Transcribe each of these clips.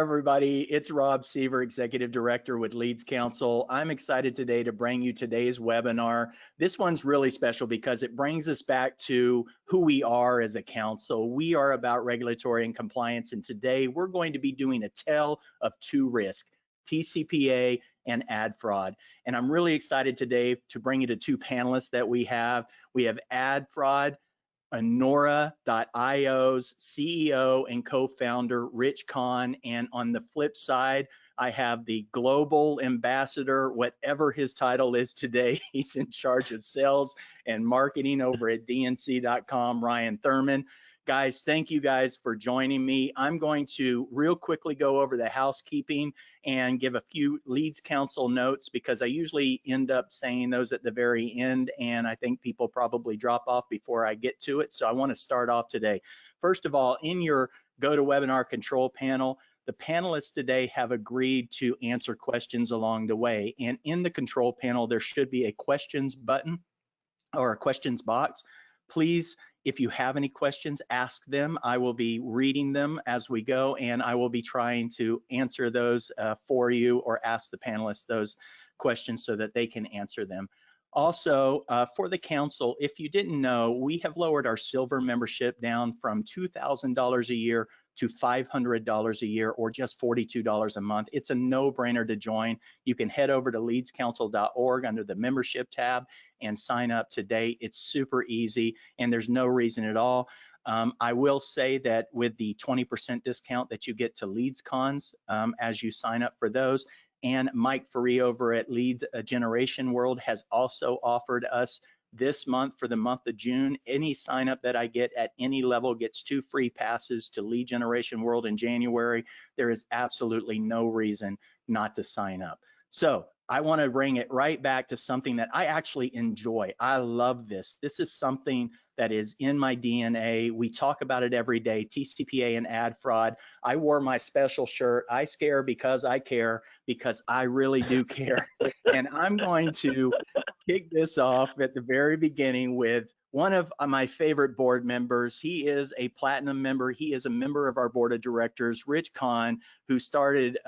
everybody. It's Rob Seaver, Executive Director with LeadsCouncil. I'm excited today to bring you today's webinar. This one's really special because it brings us back to who we are as a council. We are about regulatory and compliance, and today we're going to be doing a tale of two risks, TCPA and ad fraud. And I'm really excited today to bring you to two panelists that we have. We have ad fraud, Anura.io's CEO and co-founder, Rich Kahn. And on the flip side, I have the global ambassador, whatever his title is today. He's in charge of sales and marketing over at DNC.com, Ryan Thurman. Guys, thank you guys for joining me. I'm going to real quickly go over the housekeeping and give a few LeadsCouncil notes because I usually end up saying those at the very end, and I think people probably drop off before I get to it. So I want to start off today. First of all, in your GoToWebinar control panel, the panelists today have agreed to answer questions along the way. And in the control panel, there should be a questions button or a questions box. Please, if you have any questions, ask them. I will be reading them as we go, and I will be trying to answer those for you or ask the panelists those questions so that they can answer them. Also, for the council, if you didn't know, we have lowered our silver membership down from $2,000 a year to $500 a year, or just $42 a month. It's a no-brainer to join. You can head over to leadscouncil.org under the membership tab and sign up today. It's super easy, and there's no reason at all. I will say that with the 20% discount that you get to LeadsCons as you sign up for those, and Mike Ferree over at Lead Generation World has also offered us this month, for the month of June, any sign up that I get at any level gets 2 free passes to Lead Generation World in January. There is absolutely no reason not to sign up. So I want to bring it right back to something that I actually enjoy. I love this. This is something that is in my DNA. We talk about it every day, TCPA and ad fraud. I wore my special shirt. I scare because I care, because I really do care. And I'm going to kick this off at the very beginning with one of my favorite board members. He is a platinum member. He is a member of our board of directors, Rich Kahn, who started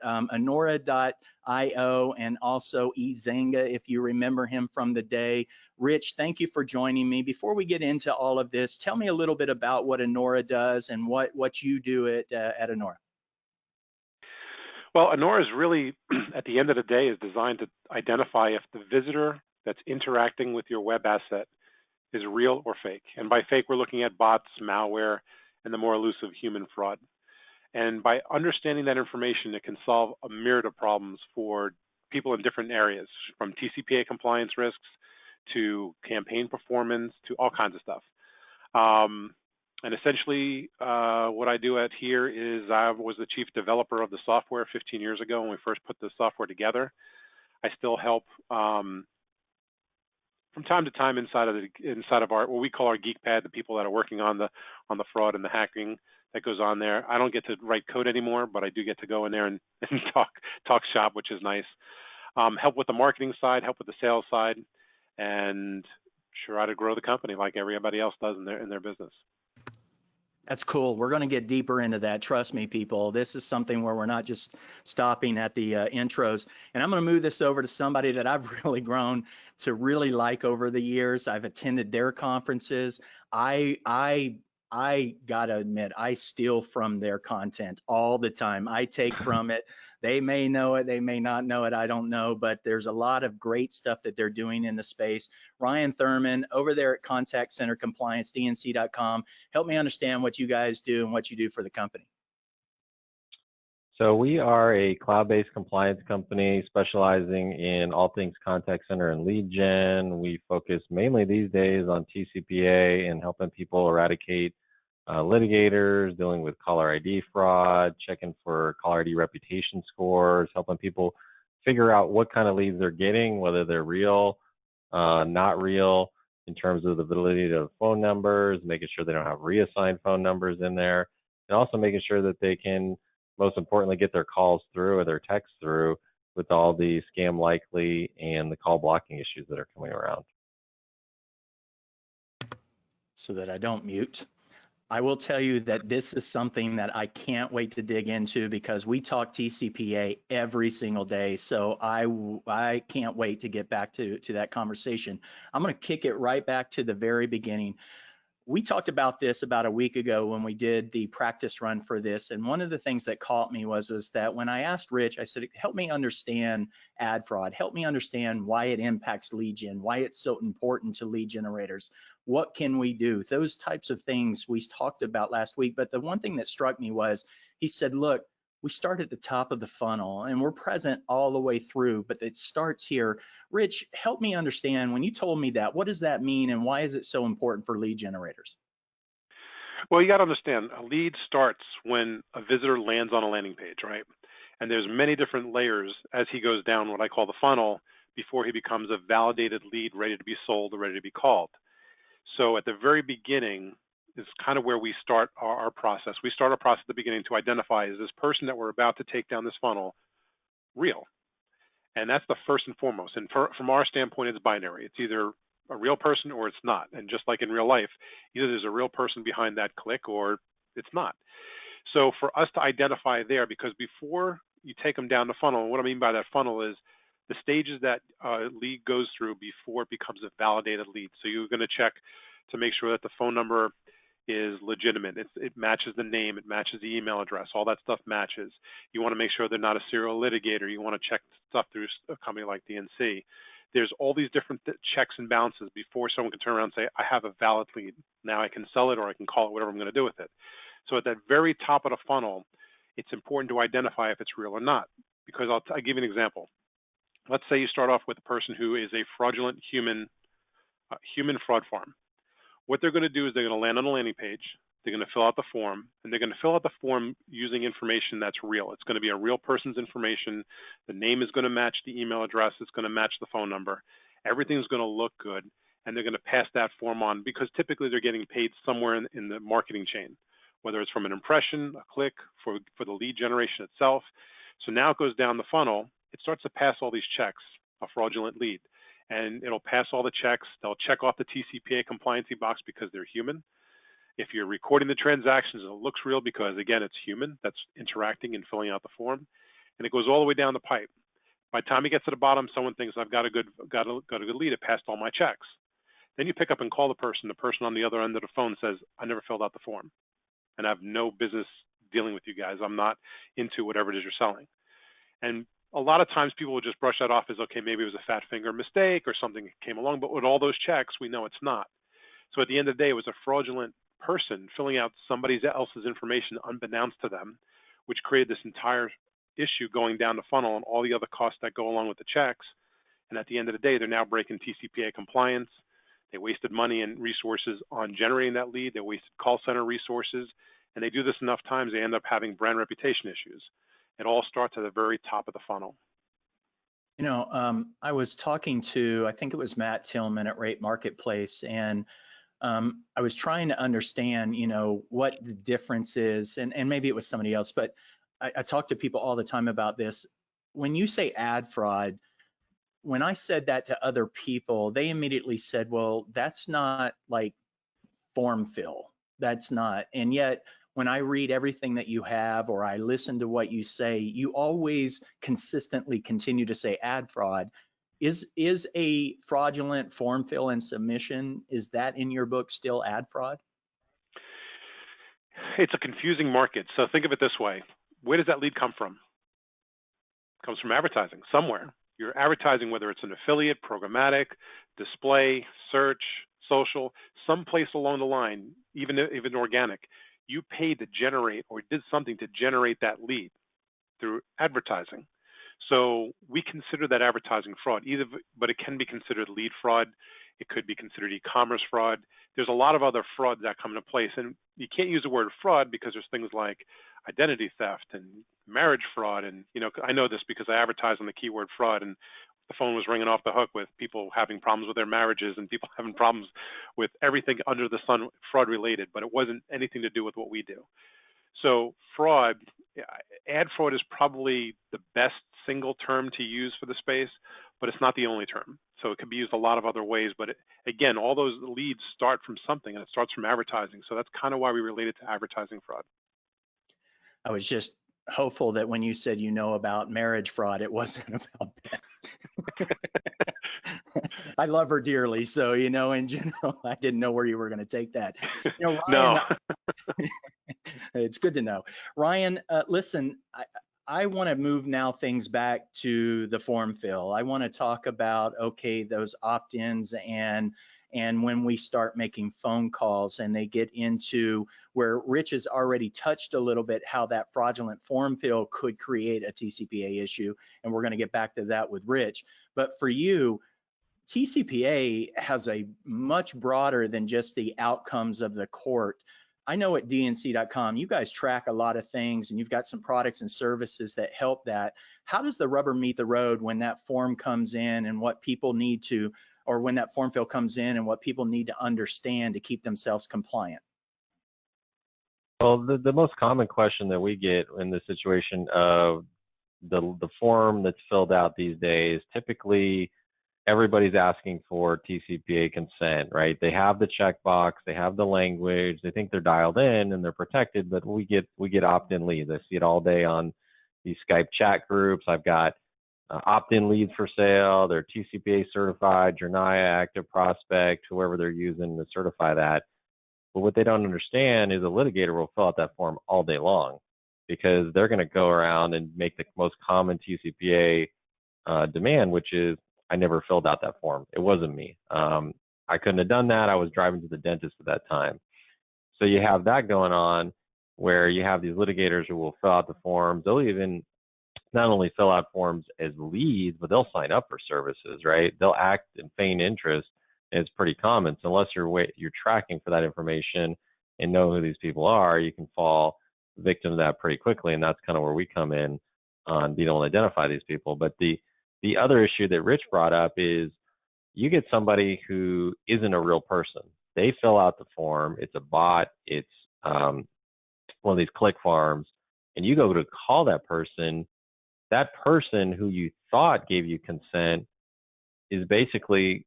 Anura.io and also eZanga, if you remember him from the day. Rich, thank you for joining me. Before we get into all of this, tell me a little bit about what Anura does and what you do at Anura. Well, Anura is really, at the end of the day, is designed to identify if the visitor that's interacting with your web asset is real or fake. And by fake, we're looking at bots, malware, and the more elusive human fraud. And by understanding that information, it can solve a myriad of problems for people in different areas, from TCPA compliance risks to campaign performance to all kinds of stuff. And essentially, what I do at here is I was the chief developer of the software 15 years ago when we first put the software together. I still help from time to time inside of our what we call our geek pad, the people that are working on the fraud and the hacking that goes on there. I don't get to write code anymore, but I do get to go in there and talk shop, which is nice. Help with the marketing side, help with the sales side, and try to grow the company like everybody else does in their business. That's cool. We're going to get deeper into that. Trust me, people. This is something where we're not just stopping at the intros. And I'm going to move this over to somebody that I've really grown to really like over the years. I've attended their conferences. I gotta admit, I steal from their content all the time. I take from it. They may know it, they may not know it, I don't know, but there's a lot of great stuff that they're doing in the space. Ryan Thurman over there at Contact Center Compliance, DNC.com. Help me understand what you guys do and what you do for the company. So we are a cloud-based compliance company specializing in all things contact center and lead gen. We focus mainly these days on TCPA and helping people eradicate litigators, dealing with caller ID fraud, checking for caller ID reputation scores, helping people figure out what kind of leads they're getting, whether they're real, not real, in terms of the validity of phone numbers, making sure they don't have reassigned phone numbers in there, and also making sure that they can, most importantly, get their calls through or their texts through with all the scam likely and the call blocking issues that are coming around. So that I don't mute. I will tell you that this is something that I can't wait to dig into because we talk TCPA every single day. So I can't wait to get back to that conversation. I'm going to kick it right back to the very beginning. We talked about this about a week ago when we did the practice run for this. And one of the things that caught me was that when I asked Rich, I said, help me understand ad fraud. Help me understand why it impacts lead gen, why it's so important to lead generators. What can we do? Those types of things we talked about last week. But the one thing that struck me was he said, look, we start at the top of the funnel and we're present all the way through, but it starts here. Rich, help me understand, when you told me that, what does that mean and why is it so important for lead generators? Well, you got to understand, a lead starts when a visitor lands on a landing page, right? And there's many different layers as he goes down what I call the funnel before he becomes a validated lead ready to be sold or ready to be called. So at the very beginning is kind of where we start our process. We start our process at the beginning to identify, is this person that we're about to take down this funnel real? And that's the first and foremost. And from our standpoint, it's binary. It's either a real person or it's not. And just like in real life, either there's a real person behind that click or it's not. So for us to identify there, because before you take them down the funnel, and what I mean by that funnel is the stages that lead goes through before it becomes a validated lead. So you're going to check to make sure that the phone number is legitimate. It matches the name, it matches the email address, all that stuff matches. You want to make sure they're not a serial litigator. You want to check stuff through a company like DNC. There's all these different checks and balances before someone can turn around and say, I have a valid lead. Now I can sell it or I can call it whatever I'm going to do with it. So at that very top of the funnel, it's important to identify if it's real or not. Because I'll give you an example. Let's say you start off with a person who is a fraudulent human fraud farm. What they're going to do is they're going to land on a landing page, they're going to fill out the form, and they're going to fill out the form using information that's real. It's going to be a real person's information. The name is going to match the email address. It's going to match the phone number. Everything's going to look good, and they're going to pass that form on because typically they're getting paid somewhere in the marketing chain, whether it's from an impression, a click, for the lead generation itself. So now it goes down the funnel. It starts to pass all these checks, a fraudulent lead. And it'll pass all the checks. They'll check off the TCPA compliancy box because they're human. If you're recording the transactions, it looks real because, again, it's human that's interacting and filling out the form. And it goes all the way down the pipe. By the time it gets to the bottom, someone thinks, I've got a good lead. It passed all my checks. Then you pick up and call the person. The person on the other end of the phone says, I never filled out the form. And I have no business dealing with you guys. I'm not into whatever it is you're selling. And a lot of times people will just brush that off as, okay, maybe it was a fat finger mistake or something came along, but with all those checks, we know it's not. So at the end of the day, it was a fraudulent person filling out somebody else's information unbeknownst to them, which created this entire issue going down the funnel and all the other costs that go along with the checks. And at the end of the day, they're now breaking TCPA compliance. They wasted money and resources on generating that lead. They wasted call center resources. And they do this enough times, they end up having brand reputation issues. It all starts at the very top of the funnel. You know, I was talking to, I think it was Matt Tillman at Rate Marketplace, and I was trying to understand, you know, what the difference is, and maybe it was somebody else, but I talk to people all the time about this. When you say ad fraud, when I said that to other people, they immediately said, well, that's not like form fill. That's not, and yet, when I read everything that you have or I listen to what you say, you always consistently continue to say ad fraud. Is a fraudulent form fill and submission, is that in your book still ad fraud? It's a confusing market. So think of it this way. Where does that lead come from? It comes from advertising somewhere. You're advertising, whether it's an affiliate, programmatic, display, search, social, someplace along the line, even organic. You paid to generate or did something to generate that lead through advertising. So we consider that advertising fraud, but it can be considered lead fraud. It could be considered e-commerce fraud. There's a lot of other frauds that come into place. And you can't use the word fraud because there's things like identity theft and marriage fraud. And, you know, I know this because I advertise on the keyword fraud, and the phone was ringing off the hook with people having problems with their marriages and people having problems with everything under the sun fraud related, but it wasn't anything to do with what we do. So fraud, ad fraud is probably the best single term to use for the space, but it's not the only term. So it could be used a lot of other ways. But again, all those leads start from something, and it starts from advertising. So that's kind of why we relate it to advertising fraud. I was just hopeful that when you said about marriage fraud, it wasn't about that. I love her dearly, so in general, I didn't know where you were going to take that. Ryan, No. It's good to know. Ryan, listen, I want to move now things back to the form fill. I want to talk about, okay, those opt-ins and when we start making phone calls and they get into where Rich has already touched a little bit how that fraudulent form fill could create a TCPA issue. And we're going to get back to that with Rich. But for you, TCPA has a much broader than just the outcomes of the court. I know at dnc.com, you guys track a lot of things and you've got some products and services that help that. How does the rubber meet the road when that form comes in and what people need to, or when that form fill comes in and what people need to understand to keep themselves compliant? Well, the most common question that we get in the situation of the form that's filled out these days, typically everybody's asking for TCPA consent, right? They have the checkbox, they have the language, they think they're dialed in and they're protected, but we get opt-in leads. I see it all day on these Skype chat groups. I've got opt-in leads for sale. They're TCPA certified, Jernaya active prospect, whoever they're using to certify that. But what they don't understand is a litigator will fill out that form all day long because they're going to go around and make the most common TCPA demand, which is, I never filled out that form. It wasn't me. I couldn't have done that. I was driving to the dentist at that time. So you have that going on where you have these litigators who will fill out the forms. They'll even not only fill out forms as leads, but they'll sign up for services, right? They'll act and feign interest. And it's pretty common. So unless you're tracking for that information and know who these people are, you can fall victim to that pretty quickly. And that's kind of where we come in on being able to identify these people. But the other issue that Rich brought up is you get somebody who isn't a real person. They fill out the form. It's a bot. It's one of these click farms. And you go to call that person who you thought gave you consent is basically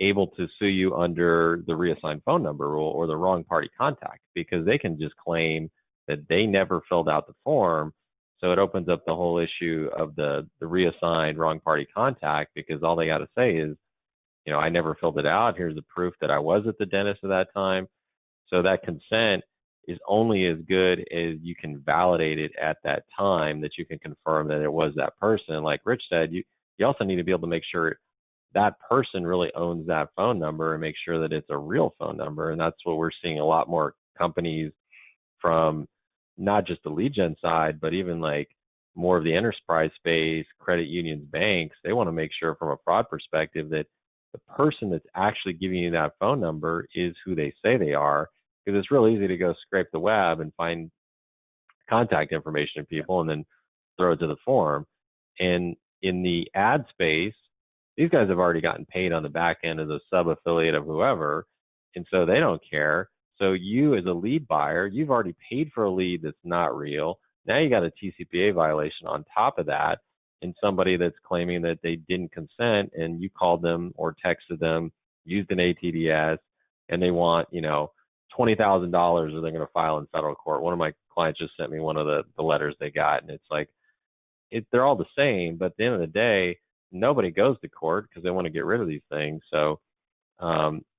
able to sue you under the reassigned phone number rule or the wrong party contact because they can just claim that they never filled out the form. So it opens up the whole issue of the reassigned wrong party contact because all they got to say is, I never filled it out. Here's the proof that I was at the dentist at that time. So that consent is only as good as you can validate it at that time, that you can confirm that it was that person. Like Rich said, you also need to be able to make sure that person really owns that phone number and make sure that it's a real phone number. And that's what we're seeing a lot more companies from not just the lead gen side, but even like more of the enterprise space, credit unions, banks, they want to make sure from a fraud perspective that the person that's actually giving you that phone number is who they say they are, because it's real easy to go scrape the web and find contact information of people and then throw it to the form. And in the ad space, these guys have already gotten paid on the back end as a sub-affiliate of whoever, and so they don't care. So you as a lead buyer, you've already paid for a lead that's not real. Now you got a TCPA violation on top of that, and somebody that's claiming that they didn't consent and you called them or texted them, used an ATDS, and they want, $20,000 or they're going to file in federal court. One of my clients just sent me one of the letters they got, and it's like, they're all the same, but at the end of the day, nobody goes to court because they want to get rid of these things. So,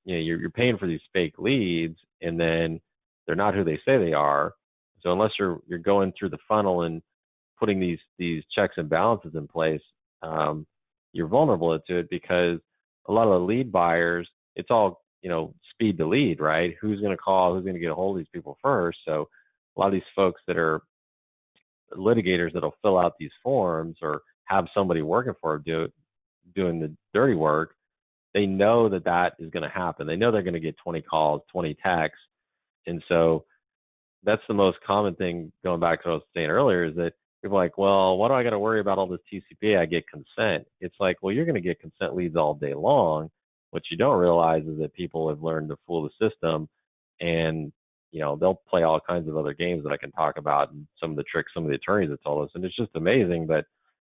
you're paying for these fake leads, and then they're not who they say they are. So unless you're going through the funnel and putting these checks and balances in place, you're vulnerable to it because a lot of the lead buyers, it's all, speed to lead, right? Who's going to call? Who's going to get a hold of these people first? So a lot of these folks that are litigators that'll fill out these forms or have somebody working for them doing the dirty work, they know that is going to happen. They know they're going to get 20 calls, 20 texts. And so that's the most common thing, going back to what I was saying earlier, is that people are like, well, why do I got to worry about all this TCPA? I get consent. It's like, well, you're going to get consent leads all day long. What you don't realize is that people have learned to fool the system, and they'll play all kinds of other games that I can talk about, and some of the tricks some of the attorneys have told us, and it's just amazing. But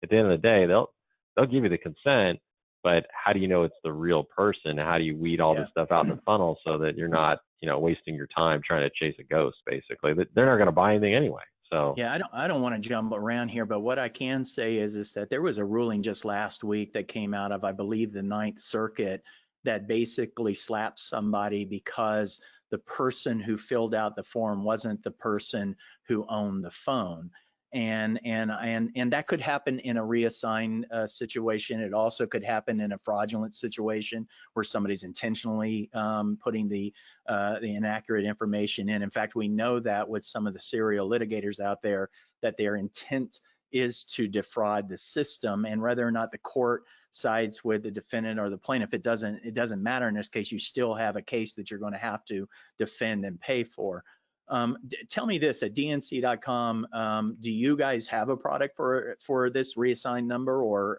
at the end of the day, they'll give you the consent, but how do you know it's the real person? How do you weed all Yeah. this stuff out in the funnel so that you're not, wasting your time trying to chase a ghost, basically? They're not going to buy anything anyway. So Yeah, I don't want to jump around here, but what I can say is that there was a ruling just last week that came out of, I believe, the Ninth Circuit that basically slapped somebody because the person who filled out the form wasn't the person who owned the phone. And that could happen in a reassign situation. It also could happen in a fraudulent situation where somebody's intentionally putting the inaccurate information in. In fact, we know that with some of the serial litigators out there, that their intent is to defraud the system, and whether or not the court sides with the defendant or the plaintiff, it doesn't matter. In this case, you still have a case that you're going to have to defend and pay for. Tell me this, at dnc.com, do you guys have a product for this reassigned number, or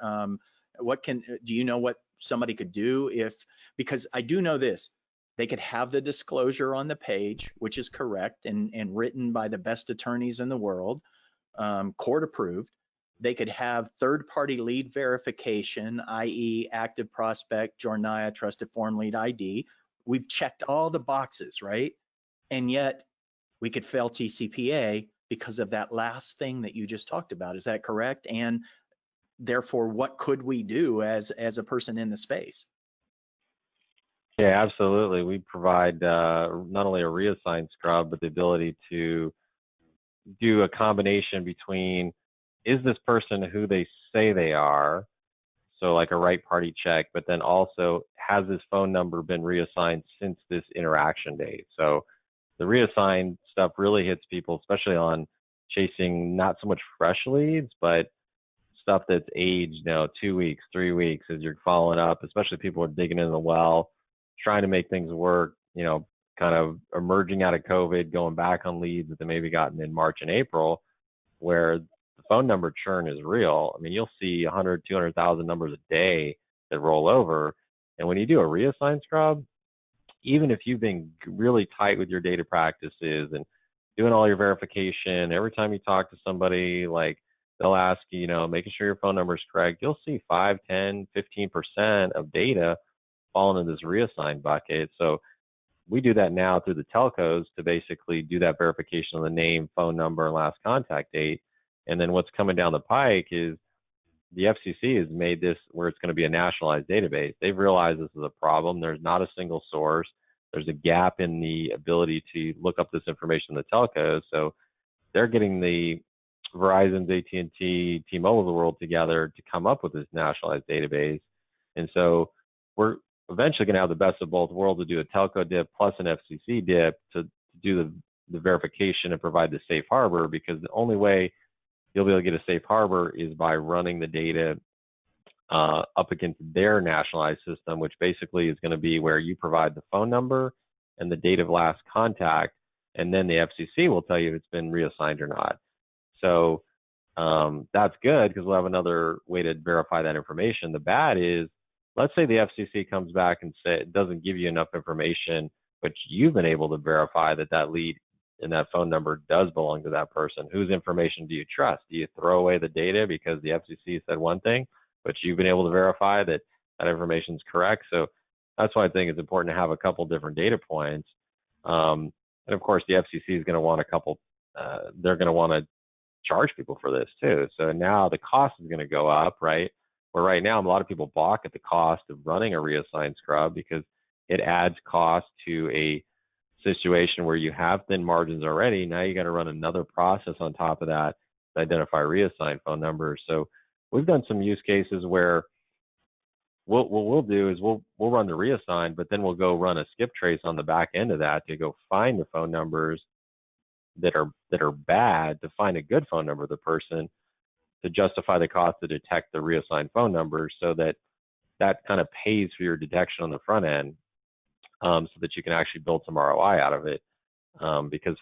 do you know what somebody could do because I do know this, they could have the disclosure on the page, which is correct and written by the best attorneys in the world, court approved. They could have third-party lead verification, i.e. active prospect, Jornaya, trusted form lead ID. We've checked all the boxes, right? And yet we could fail TCPA because of that last thing that you just talked about. Is that correct? And therefore, what could we do as a person in the space? yeah, absolutely. We provide not only a reassign scrub, but the ability to do a combination between, is this person who they say they are? So like a right party check, but then also, has this phone number been reassigned since this interaction date? So the reassigned stuff really hits people, especially on chasing not so much fresh leads, but stuff that's aged, 2 weeks, 3 weeks as you're following up, especially people are digging in the well, trying to make things work, kind of emerging out of COVID, going back on leads that they maybe gotten in March and April, where the phone number churn is real. I mean, you'll see 100, 200,000 numbers a day that roll over. And when you do a reassign scrub, even if you've been really tight with your data practices and doing all your verification, every time you talk to somebody, like they'll ask you, making sure your phone number is correct, you'll see 5, 10, 15% of data fall into this reassigned bucket. So we do that now through the telcos to basically do that verification of the name, phone number, and last contact date. And then what's coming down the pike is the FCC has made this where it's going to be a nationalized database. They've realized this is a problem. There's not a single source. There's a gap in the ability to look up this information in the telcos. So they're getting the Verizon's, AT&T, T-Mobile of the world together to come up with this nationalized database. And so we're eventually going to have the best of both worlds, to do a telco dip plus an FCC dip to do the verification and provide the safe harbor, because the only way you'll be able to get a safe harbor is by running the data up against their nationalized system, which basically is going to be where you provide the phone number and the date of last contact, and then the FCC will tell you if it's been reassigned or not. So that's good, because we'll have another way to verify that information. The bad is, let's say the FCC comes back and say it doesn't give you enough information, but you've been able to verify that lead and that phone number does belong to that person. Whose information do you trust? Do you throw away the data because the FCC said one thing, but you've been able to verify that information is correct? So that's why I think it's important to have a couple different data points. And of course, the FCC is going to want a couple. They're going to want to charge people for this too. So now the cost is going to go up, right? Where right now a lot of people balk at the cost of running a reassigned scrub because it adds cost to a situation where you have thin margins already. Now you got to run another process on top of that to identify reassigned phone numbers. So we've done some use cases where what we'll do is we'll run the reassign, but then we'll go run a skip trace on the back end of that to go find the phone numbers that are bad, to find a good phone number of the person, to justify the cost to detect the reassigned phone number, so that kind of pays for your detection on the front end, so that you can actually build some ROI out of it. Because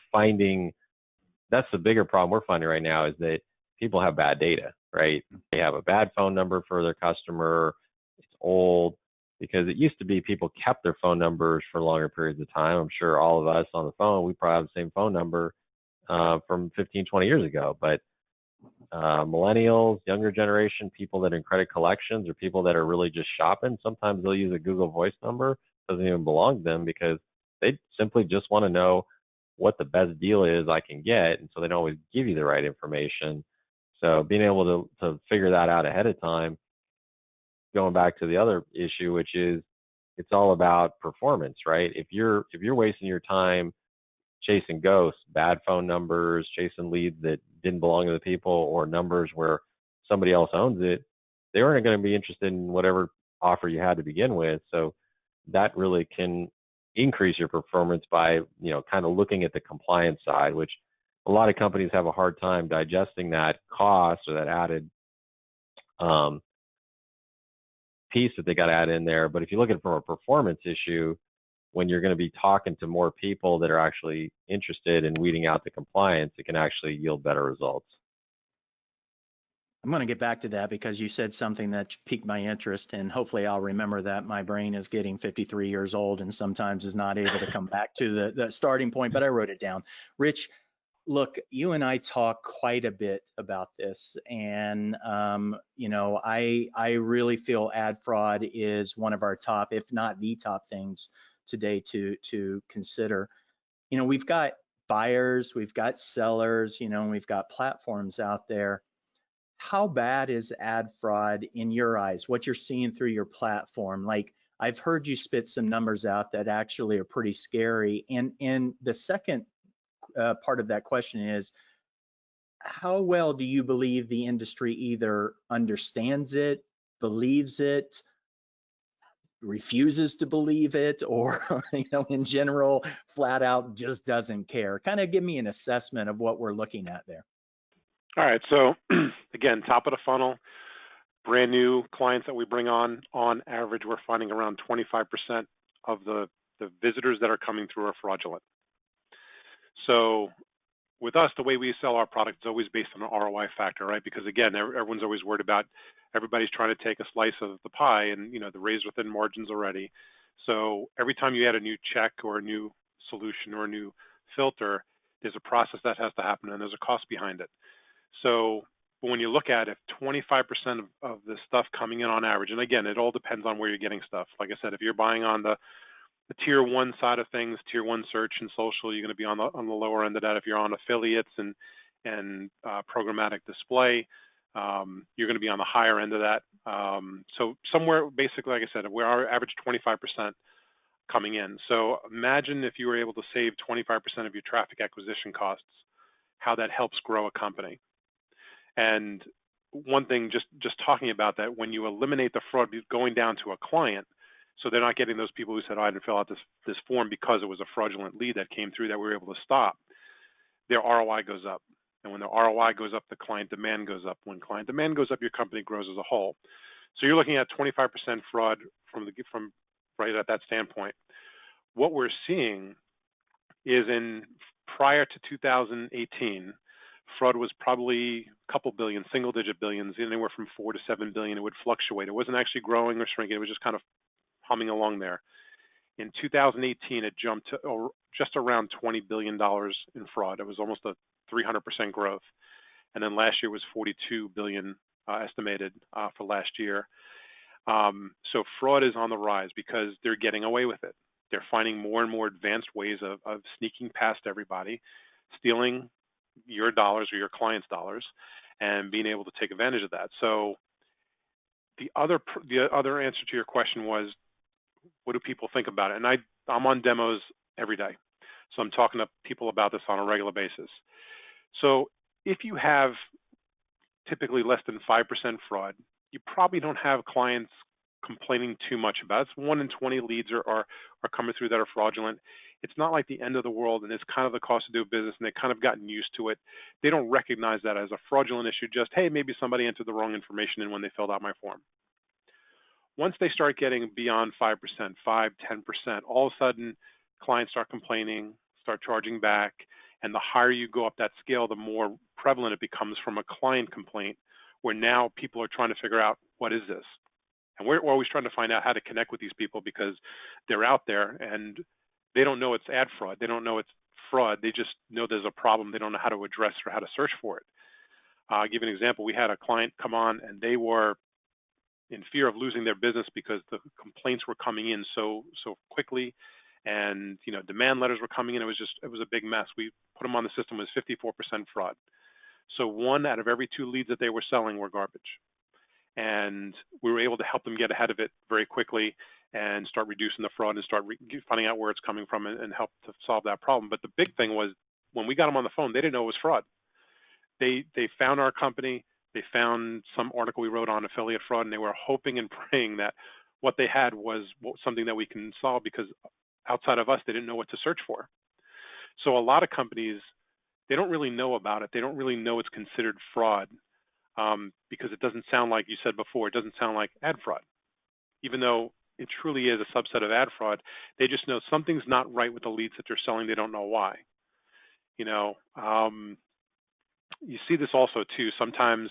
that's the bigger problem we're finding right now, is that people have bad data, right? They have a bad phone number for their customer. It's old, because it used to be people kept their phone numbers for longer periods of time. I'm sure all of us on the phone, we probably have the same phone number from 15, 20 years ago. But Millennials, younger generation, people that are in credit collections, or people that are really just shopping. Sometimes they'll use a Google Voice number, doesn't even belong to them, because they simply just want to know what the best deal is I can get, and so they don't always give you the right information. So being able to figure that out ahead of time, going back to the other issue, which is it's all about performance, right? If you're wasting your time chasing ghosts, bad phone numbers, chasing leads that didn't belong to the people, or numbers where somebody else owns it, they weren't going to be interested in whatever offer you had to begin with. So that really can increase your performance by, kind of looking at the compliance side, which a lot of companies have a hard time digesting that cost, or that added piece that they got to add in there. But if you look at it from a performance issue, when you're going to be talking to more people that are actually interested in weeding out the compliance, it can actually yield better results. I'm going to get back to that because you said something that piqued my interest, and hopefully I'll remember that. My brain is getting 53 years old and sometimes is not able to come back to the starting point, but I wrote it down. Rich, look, you and I talk quite a bit about this, and I really feel ad fraud is one of our top, if not the top things today to consider. We've got buyers, we've got sellers, and we've got platforms out there. How bad is ad fraud in your eyes? What you're seeing through your platform? Like, I've heard you spit some numbers out that actually are pretty scary. And the second part of that question is, how well do you believe the industry either understands it, believes it, refuses to believe it, or in general, flat out just doesn't care? Kind of give me an assessment of what we're looking at there. All right. So again, top of the funnel, brand new clients that we bring on average, we're finding around 25% of the visitors that are coming through are fraudulent. So with us, the way we sell our product is always based on an ROI factor, right? Because again, everyone's always worried about, everybody's trying to take a slice of the pie, and the raised within margins already. So every time you add a new check or a new solution or a new filter, there's a process that has to happen, and there's a cost behind it. So when you look at it, 25% of the stuff coming in on average, and again, it all depends on where you're getting stuff. Like I said, if you're buying on the tier one side of things, tier one search and social, you're going to be on the lower end of that. If you're on affiliates and programmatic display, you're going to be on the higher end of that. So somewhere, basically, like I said, we are average 25% coming in. So imagine if you were able to save 25% of your traffic acquisition costs, how that helps grow a company. And one thing, just talking about that, when you eliminate the fraud going down to a client, so they're not getting those people who said, I didn't fill out this form because it was a fraudulent lead that came through that we were able to stop, their ROI goes up. And when the ROI goes up, the client demand goes up. When client demand goes up, your company grows as a whole. So you're looking at 25% fraud from right at that standpoint. What we're seeing is prior to 2018, fraud was probably a couple billion, single-digit billions, anywhere from 4 to 7 billion. It would fluctuate. It wasn't actually growing or shrinking. It was just kind of humming along there. In 2018, it jumped to just around $20 billion in fraud. It was almost a 300% growth. And then last year was 42 billion estimated for last year. So fraud is on the rise because they're getting away with it. They're finding more and more advanced ways of sneaking past everybody, stealing your dollars or your client's dollars, and being able to take advantage of that. So the other answer to your question was, what do people think about it? And I'm on demos every day. So I'm talking to people about this on a regular basis. So if you have typically less than 5% fraud, you probably don't have clients complaining too much about it. It's 1 in 20 leads are coming through that are fraudulent. It's not like the end of the world, and it's kind of the cost of doing business, and they've kind of gotten used to it. They don't recognize that as a fraudulent issue, just, hey, maybe somebody entered the wrong information in when they filled out my form. Once they start getting beyond 5%, 5, 10%, all of a sudden clients start complaining, start charging back, and the higher you go up that scale, the more prevalent it becomes from a client complaint, where now people are trying to figure out, what is this? And we're always trying to find out how to connect with these people because they're out there and they don't know it's ad fraud. They don't know it's fraud. They just know there's a problem. They don't know how to address or how to search for it. I'll give you an example. We had a client come on and they were in fear of losing their business because the complaints were coming in so quickly, and demand letters were coming in. It was a big mess. We put them on the system. It was 54% fraud. So 1 out of every 2 leads that they were selling were garbage, and we were able to help them get ahead of it very quickly and start reducing the fraud and start finding out where it's coming from and help to solve that problem. But the big thing was when we got them on the phone, they didn't know it was fraud. They found our company. They found some article we wrote on affiliate fraud, and they were hoping and praying that what they had was something that we can solve, because outside of us, they didn't know what to search for. So a lot of companies, they don't really know about it. They don't really know it's considered fraud, because it doesn't sound like, you said before, it doesn't sound like ad fraud. Even though it truly is a subset of ad fraud, they just know something's not right with the leads that they're selling. They don't know why. You see this also too. Sometimes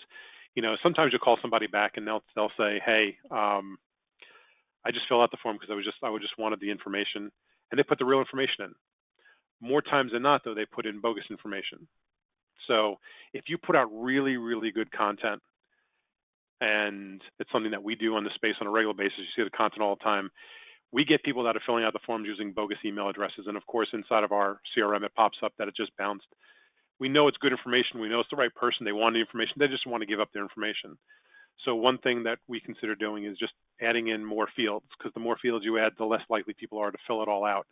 you call somebody back and they'll say, hey, I just filled out the form because I just wanted the information, and they put the real information in. More times than not, though, they put in bogus information. So if you put out really, really good content, and it's something that we do on the space on a regular basis, you see the content all the time, we get people that are filling out the forms using bogus email addresses. And of course, inside of our CRM, it pops up that it just bounced. We know it's good information. We know it's the right person. They want the information. They just want to give up their information. So one thing that we consider doing is just adding in more fields, because the more fields you add, the less likely people are to fill it all out.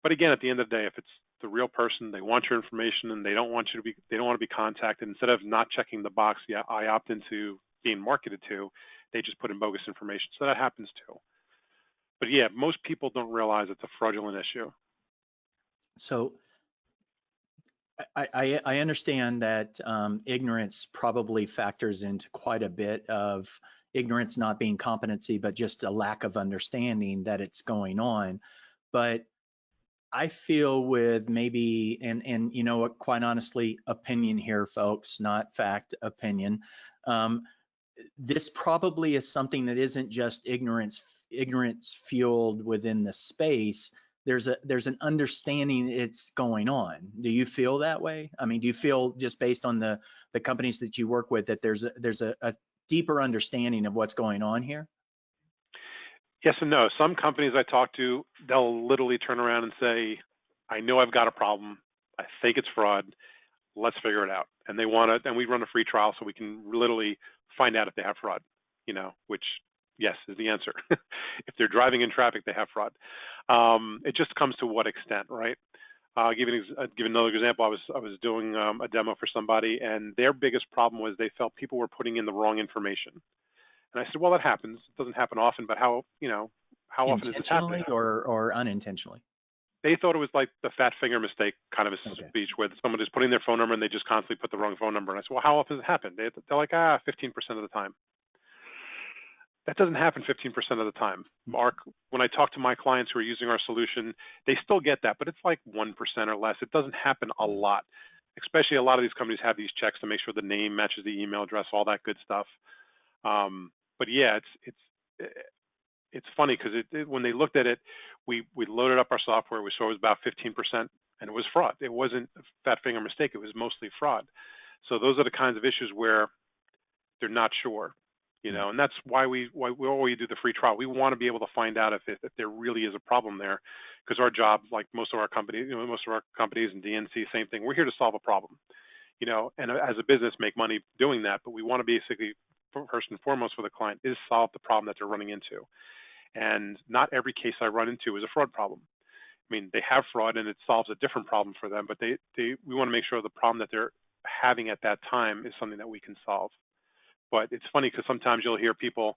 But again, at the end of the day, if it's the real person, they want your information and they don't want to be contacted, instead of not checking the box, yeah, I opt into being marketed to, they just put in bogus information. So that happens too. But yeah, most people don't realize it's a fraudulent issue. So I understand that ignorance probably factors into quite a bit of ignorance, not being competency, but just a lack of understanding that it's going on. But I feel with maybe, and quite honestly, opinion here, folks, not fact, opinion. This probably is something that isn't just ignorance fueled within the space. There's an understanding it's going on. Do you feel that way? I mean, do you feel, just based on the companies that you work with, that there's a deeper understanding of what's going on here? Yes and no. Some companies I talk to, they'll literally turn around and say, I know I've got a problem. I think it's fraud. Let's figure it out. And and we run a free trial so we can literally find out if they have fraud, which, yes, is the answer. If they're driving in traffic, they have fraud. It just comes to what extent, right? I'll give another example. I was doing a demo for somebody, and their biggest problem was they felt people were putting in the wrong information. And I said, well, that happens. It doesn't happen often, but how often does this happen? Intentionally or unintentionally? They thought it was like the fat finger mistake kind of a speech, where someone is putting their phone number and they just constantly put the wrong phone number. And I said, well, how often does it happen? They're like, 15% of the time. That doesn't happen 15% of the time. Mark, when I talk to my clients who are using our solution, they still get that, but it's like 1% or less. It doesn't happen a lot. Especially a lot of these companies have these checks to make sure the name matches the email address, all that good stuff. But yeah, it's funny because when they looked at it, we loaded up our software. We saw it was about 15%, and it was fraud. It wasn't a fat finger mistake. It was mostly fraud. So those are the kinds of issues where they're not sure, and that's why we do the free trial. We want to be able to find out if there really is a problem there, because our job, like most of our companies, and DNC, same thing. We're here to solve a problem, and as a business make money doing that. But we want to basically, first and foremost for the client, is solve the problem that they're running into. And not every case I run into is a fraud problem. I mean, they have fraud and it solves a different problem for them, but we want to make sure the problem that they're having at that time is something that we can solve. But it's funny because sometimes you'll hear people,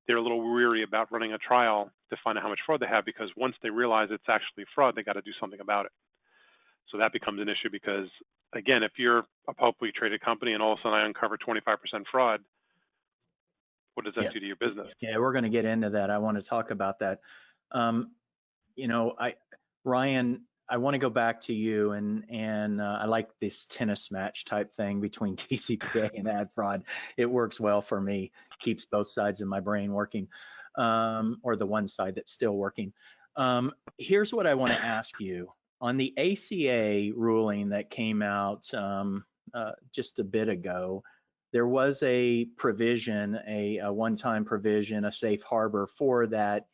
they're a little weary about running a trial to find out how much fraud they have, because once they realize it's actually fraud, they got to do something about it. So that becomes an issue, because again, if you're a publicly traded company and all of a sudden I uncover 25% fraud, what does that do to your business? Yeah, we're going to get into that. I want to talk about that. Ryan, I want to go back to you, and I like this tennis match type thing between TCPA and ad fraud. It works well for me, keeps both sides of my brain working, or the one side that's still working. Here's what I want to ask you. On the ACA ruling that came out just a bit ago, there was a provision, a one-time provision, a safe harbor for that,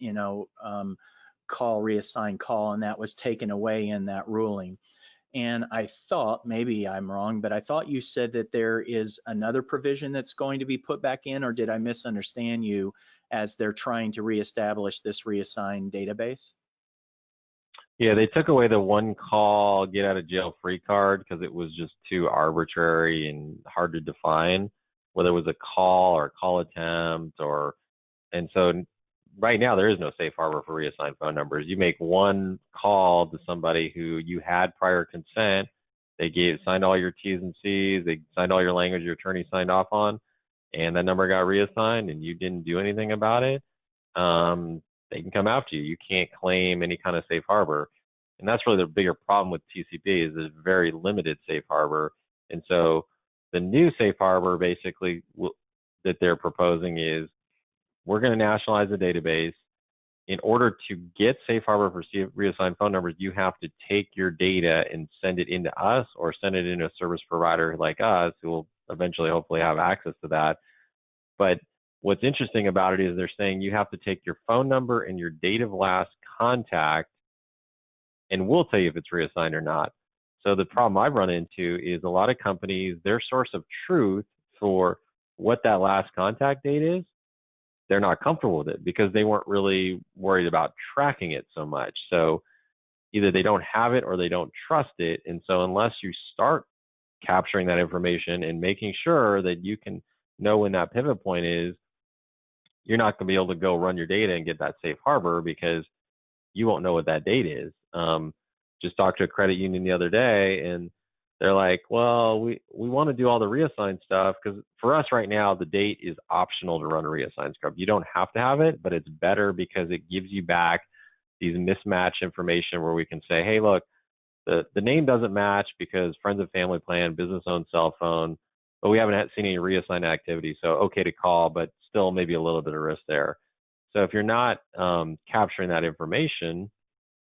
call, reassigned call, and that was taken away in that ruling. And I thought, maybe I'm wrong, but I thought you said that there is another provision that's going to be put back in, or did I misunderstand you as they're trying to reestablish this reassigned database? Yeah, they took away the one call get out of jail free card because it was just too arbitrary and hard to define whether it was a call or a call attempt and so right now there is no safe harbor for reassigned phone numbers. You make one call to somebody who you had prior consent, they signed all your T's and C's, they signed all your language your attorney signed off on, and that number got reassigned and you didn't do anything about it. They can come after you. You can't claim any kind of safe harbor. And that's really the bigger problem with TCPA is there's very limited safe harbor. And so the new safe harbor basically that they're proposing is we're going to nationalize the database. In order to get safe harbor for reassigned phone numbers, you have to take your data and send it into us or send it into a service provider like us who will eventually hopefully have access to that. But what's interesting about it is they're saying you have to take your phone number and your date of last contact, and we'll tell you if it's reassigned or not. So the problem I've run into is a lot of companies, their source of truth for what that last contact date is, they're not comfortable with it because they weren't really worried about tracking it so much. So either they don't have it or they don't trust it. And so unless you start capturing that information and making sure that you can know when that pivot point is, you're not going to be able to go run your data and get that safe harbor because you won't know what that date is. Just talked to a credit union the other day and they're like, well, we want to do all the reassigned stuff because for us right now, the date is optional to run a reassigned scrub. You don't have to have it, but it's better because it gives you back these mismatch information where we can say, hey, look, the name doesn't match because friends and family plan, business owned cell phone, but we haven't seen any reassigned activity. So okay to call, but still maybe a little bit of risk there. So if you're not capturing that information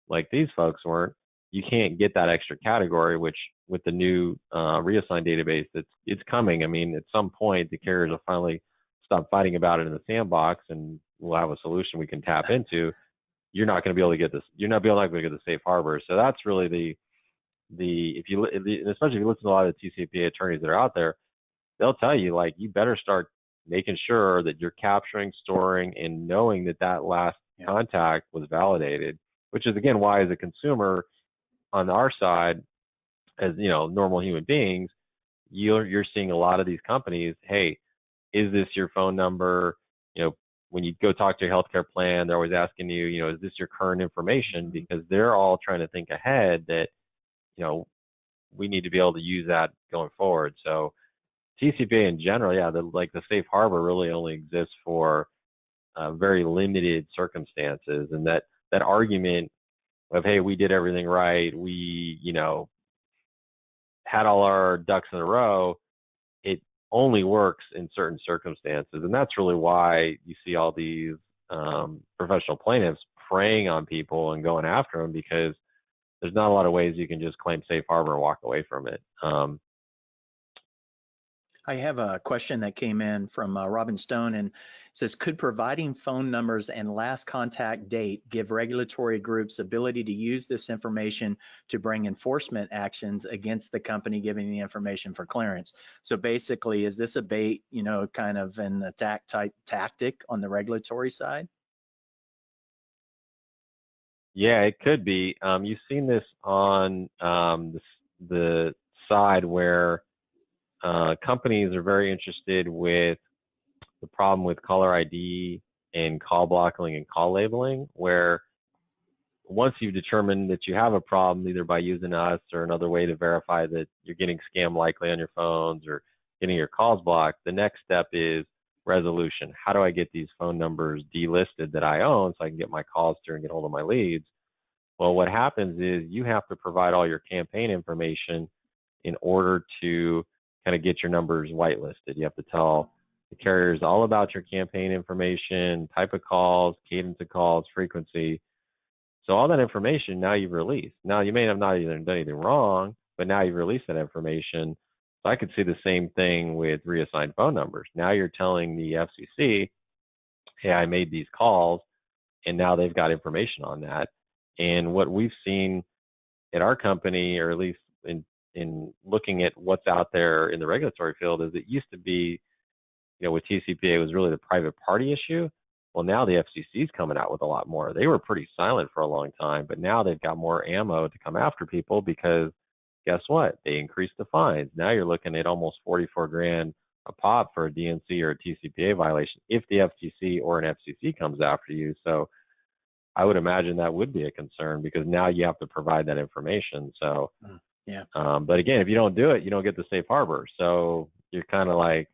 like these folks weren't, you can't get that extra category, which with the new reassigned database, it's coming. I mean, at some point, the carriers will finally stop fighting about it in the sandbox and we'll have a solution we can tap into. You're not going to be able to get this. You're not going to be able to get the safe harbor. So that's really especially if you listen to a lot of the TCPA attorneys that are out there, they'll tell you like, you better start making sure that you're capturing, storing, and knowing that last contact was validated, which is again, why as a consumer on our side, as you know, normal human beings, you're seeing a lot of these companies, hey, is this your phone number? You know, when you go talk to your healthcare plan, they're always asking you, you know, is this your current information? Because they're all trying to think ahead that, you know, we need to be able to use that going forward. So TCPA in general, yeah, the safe harbor really only exists for very limited circumstances, and that argument of, hey, we did everything right, we, you know, had all our ducks in a row, it only works in certain circumstances. And that's really why you see all these professional plaintiffs preying on people and going after them, because there's not a lot of ways you can just claim safe harbor and walk away from it. I have a question that came in from Robin Stone, and it says, could providing phone numbers and last contact date give regulatory groups ability to use this information to bring enforcement actions against the company giving the information for clearance? So basically, is this a bait, you know, kind of an attack type tactic on the regulatory side? Yeah, it could be. You've seen this on the side where companies are very interested with the problem with caller ID and call blocking and call labeling, where once you've determined that you have a problem, either by using us or another way to verify that you're getting scam likely on your phones or getting your calls blocked, the next step is resolution. How do I get these phone numbers delisted that I own so I can get my calls through and get hold of my leads? Well, what happens is you have to provide all your campaign information in order to kind of get your numbers whitelisted. You have to tell the carriers all about your campaign information, type of calls, cadence of calls, frequency. So all that information now you've released. Now you may have not even done anything wrong, but now you've released that information. So I could see the same thing with reassigned phone numbers. Now you're telling the FCC, hey, I made these calls, and now they've got information on that. And what we've seen at our company, or at least in looking at what's out there in the regulatory field, is it used to be, with TCPA, it was really the private party issue. Well, now the FCC is coming out with a lot more. They were pretty silent for a long time, but now they've got more ammo to come after people because guess what? They increased the fines. Now you're looking at almost 44 grand a pop for a DNC or a TCPA violation if the FTC or an FCC comes after you. So I would imagine that would be a concern because now you have to provide that information. So, yeah. But again, if you don't do it, you don't get the safe harbor. So you're kind of like,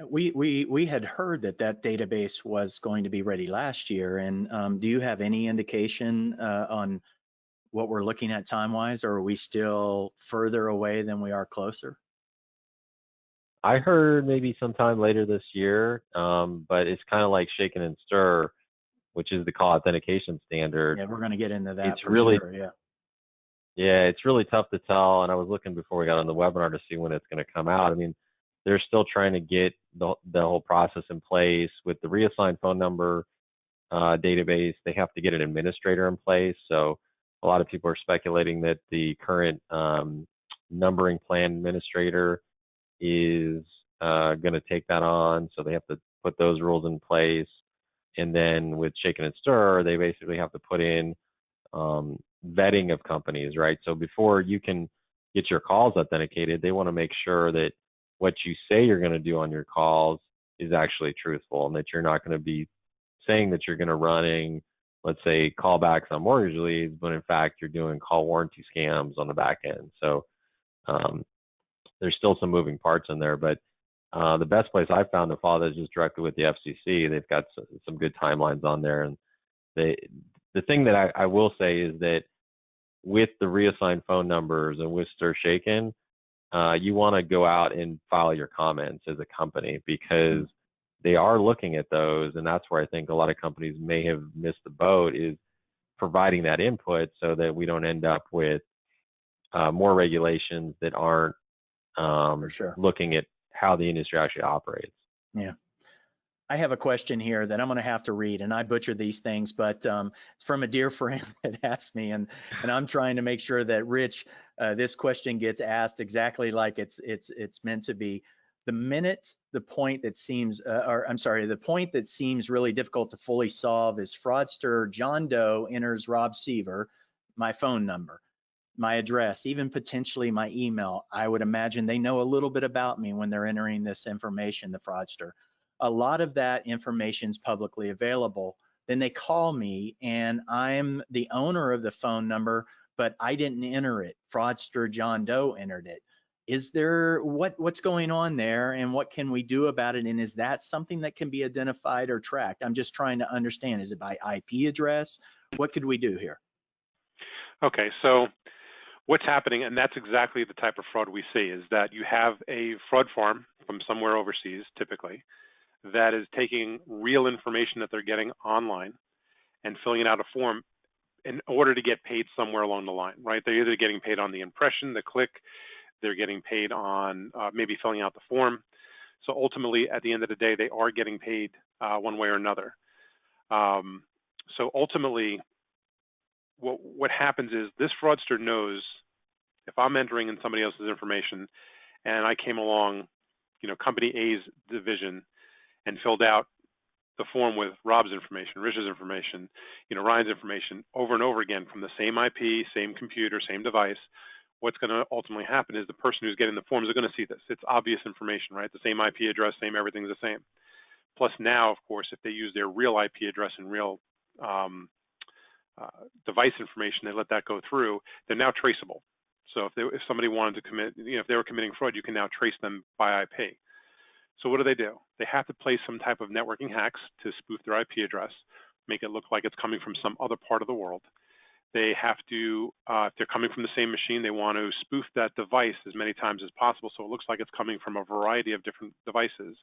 we had heard that database was going to be ready last year. And do you have any indication on what we're looking at time-wise, or are we still further away than we are closer? I heard maybe sometime later this year, but it's kind of like shaken and stir, which is the call authentication standard. Yeah, we're going to get into that it's for really, sure. Yeah. Yeah, it's really tough to tell. And I was looking before we got on the webinar to see when it's going to come out. I mean, they're still trying to get the whole process in place with the reassigned phone number database. They have to get an administrator in place. So a lot of people are speculating that the current numbering plan administrator is going to take that on. So they have to put those rules in place. And then with Shaken and Stir, they basically have to put in vetting of companies, right? So before you can get your calls authenticated, they want to make sure that what you say you're going to do on your calls is actually truthful and that you're not going to be saying that you're going to running, let's say, callbacks on mortgage leads, but in fact, you're doing call warranty scams on the back end. So there's still some moving parts in there, but the best place I've found to follow is just directly with the FCC. They've got some good timelines on there. And the thing that I will say is that with the reassigned phone numbers and with Stir Shaken, you want to go out and file your comments as a company because they are looking at those. And that's where I think a lot of companies may have missed the boat, is providing that input so that we don't end up with more regulations that aren't For sure. looking at how the industry actually operates. Yeah. I have a question here that I'm going to have to read, and I butcher these things, but it's from a dear friend that asked me, and I'm trying to make sure that Rich, this question gets asked exactly like it's meant to be. The point that seems really difficult to fully solve is fraudster John Doe enters Rob Seaver, my phone number, my address, even potentially my email. I would imagine they know a little bit about me when they're entering this information, the fraudster. A lot of that information is publicly available. Then they call me and I'm the owner of the phone number, but I didn't enter it. Fraudster John Doe entered it. Is there, what's going on there, and what can we do about it? And is that something that can be identified or tracked? I'm just trying to understand, is it by IP address? What could we do here? Okay, so what's happening, and that's exactly the type of fraud we see, is that you have a fraud farm from somewhere overseas, typically, that is taking real information that they're getting online and filling it out a form in order to get paid somewhere along the line, right? They're either getting paid on the impression, the click, they're getting paid on maybe filling out the form. So ultimately, at the end of the day, they are getting paid one way or another. So ultimately, what happens is this fraudster knows if I'm entering in somebody else's information and I came along, company A's division and filled out the form with Rob's information, Rich's information, Ryan's information over and over again from the same IP, same computer, same device, what's going to ultimately happen is the person who's getting the forms are going to see this. It's obvious information, right? The same IP address, same everything's the same. Plus now, of course, if they use their real IP address and real device information, they let that go through, they're now traceable. So if somebody wanted to commit, if they were committing fraud, you can now trace them by IP. So what do? They have to play some type of networking hacks to spoof their IP address, make it look like it's coming from some other part of the world. They have to, if they're coming from the same machine, they want to spoof that device as many times as possible so it looks like it's coming from a variety of different devices.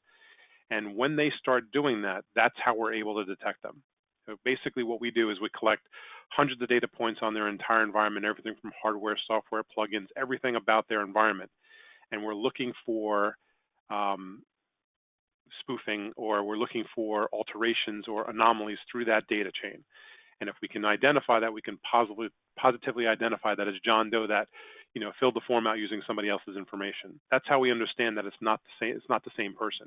And when they start doing that, that's how we're able to detect them. So basically what we do is we collect hundreds of data points on their entire environment, everything from hardware, software, plugins, everything about their environment. And we're looking for spoofing, or we're looking for alterations or anomalies through that data chain. And if we can identify that, we can positively identify that as John Doe that, filled the form out using somebody else's information. That's how we understand that it's not the same. It's not the same person.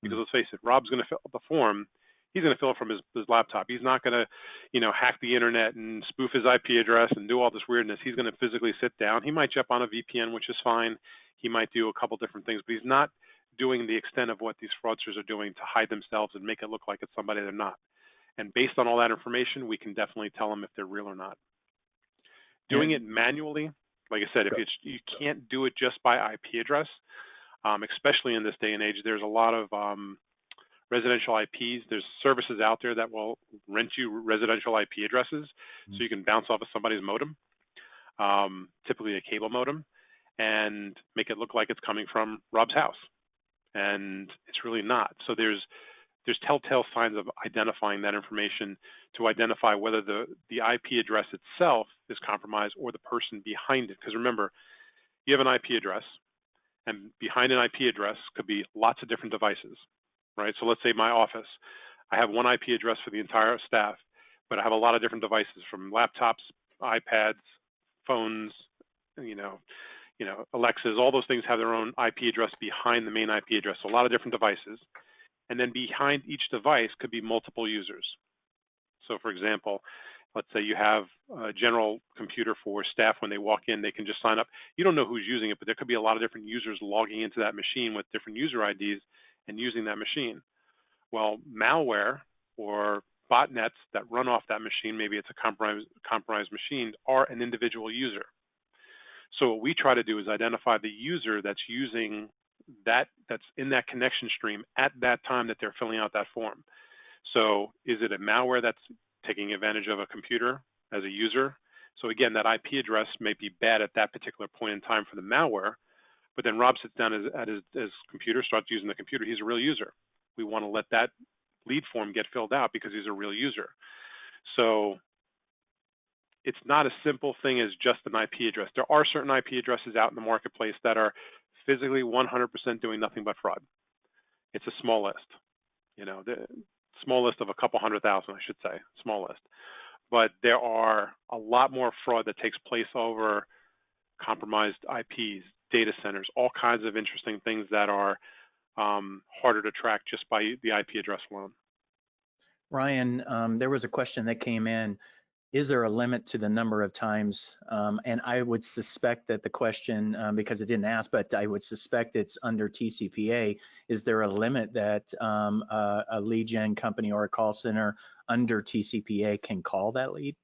Because let's face it, Rob's going to fill out the form. He's going to fill it from his laptop. He's not going to, hack the internet and spoof his IP address and do all this weirdness. He's going to physically sit down. He might jump on a VPN, which is fine. He might do a couple different things, but he's not doing the extent of what these fraudsters are doing to hide themselves and make it look like it's somebody they're not. And based on all that information, we can definitely tell them if they're real or not. Doing it manually, like I said, if you can't do it just by IP address, especially in this day and age, there's a lot of residential IPs. There's services out there that will rent you residential IP addresses, so you can bounce off of somebody's modem, typically a cable modem, and make it look like it's coming from Rob's house. And it's really not. So there's telltale signs of identifying that information to identify whether the IP address itself is compromised or the person behind it. Because remember, you have an IP address, and behind an IP address could be lots of different devices, right? So let's say my office, I have one IP address for the entire staff, but I have a lot of different devices, from laptops, iPads, phones, Alexas. All those things have their own IP address behind the main IP address. So a lot of different devices. And then behind each device could be multiple users. So for example, let's say you have a general computer for staff. When they walk in, they can just sign up. You don't know who's using it, but there could be a lot of different users logging into that machine with different user IDs and using that machine. Well, malware or botnets that run off that machine, maybe it's a compromised machine, are an individual user. So what we try to do is identify the user that's using that's in that connection stream at that time that they're filling out that form. So is it a malware that's taking advantage of a computer as a user? So again, that IP address may be bad at that particular point in time for the malware, but then Rob sits down at his computer, starts using the computer. He's a real user. We want to let that lead form get filled out because he's a real user. So it's not a simple thing as just an IP address. There are certain IP addresses out in the marketplace that are physically 100% doing nothing but fraud. It's a small list, the small list of a couple 100,000, I should say, small list. But there are a lot more fraud that takes place over compromised IPs, data centers, all kinds of interesting things that are harder to track just by the IP address alone. Ryan, there was a question that came in. Is there a limit to the number of times? And I would suspect that the question, because it didn't ask, but I would suspect it's under TCPA. Is there a limit that a lead gen company or a call center under TCPA can call that lead?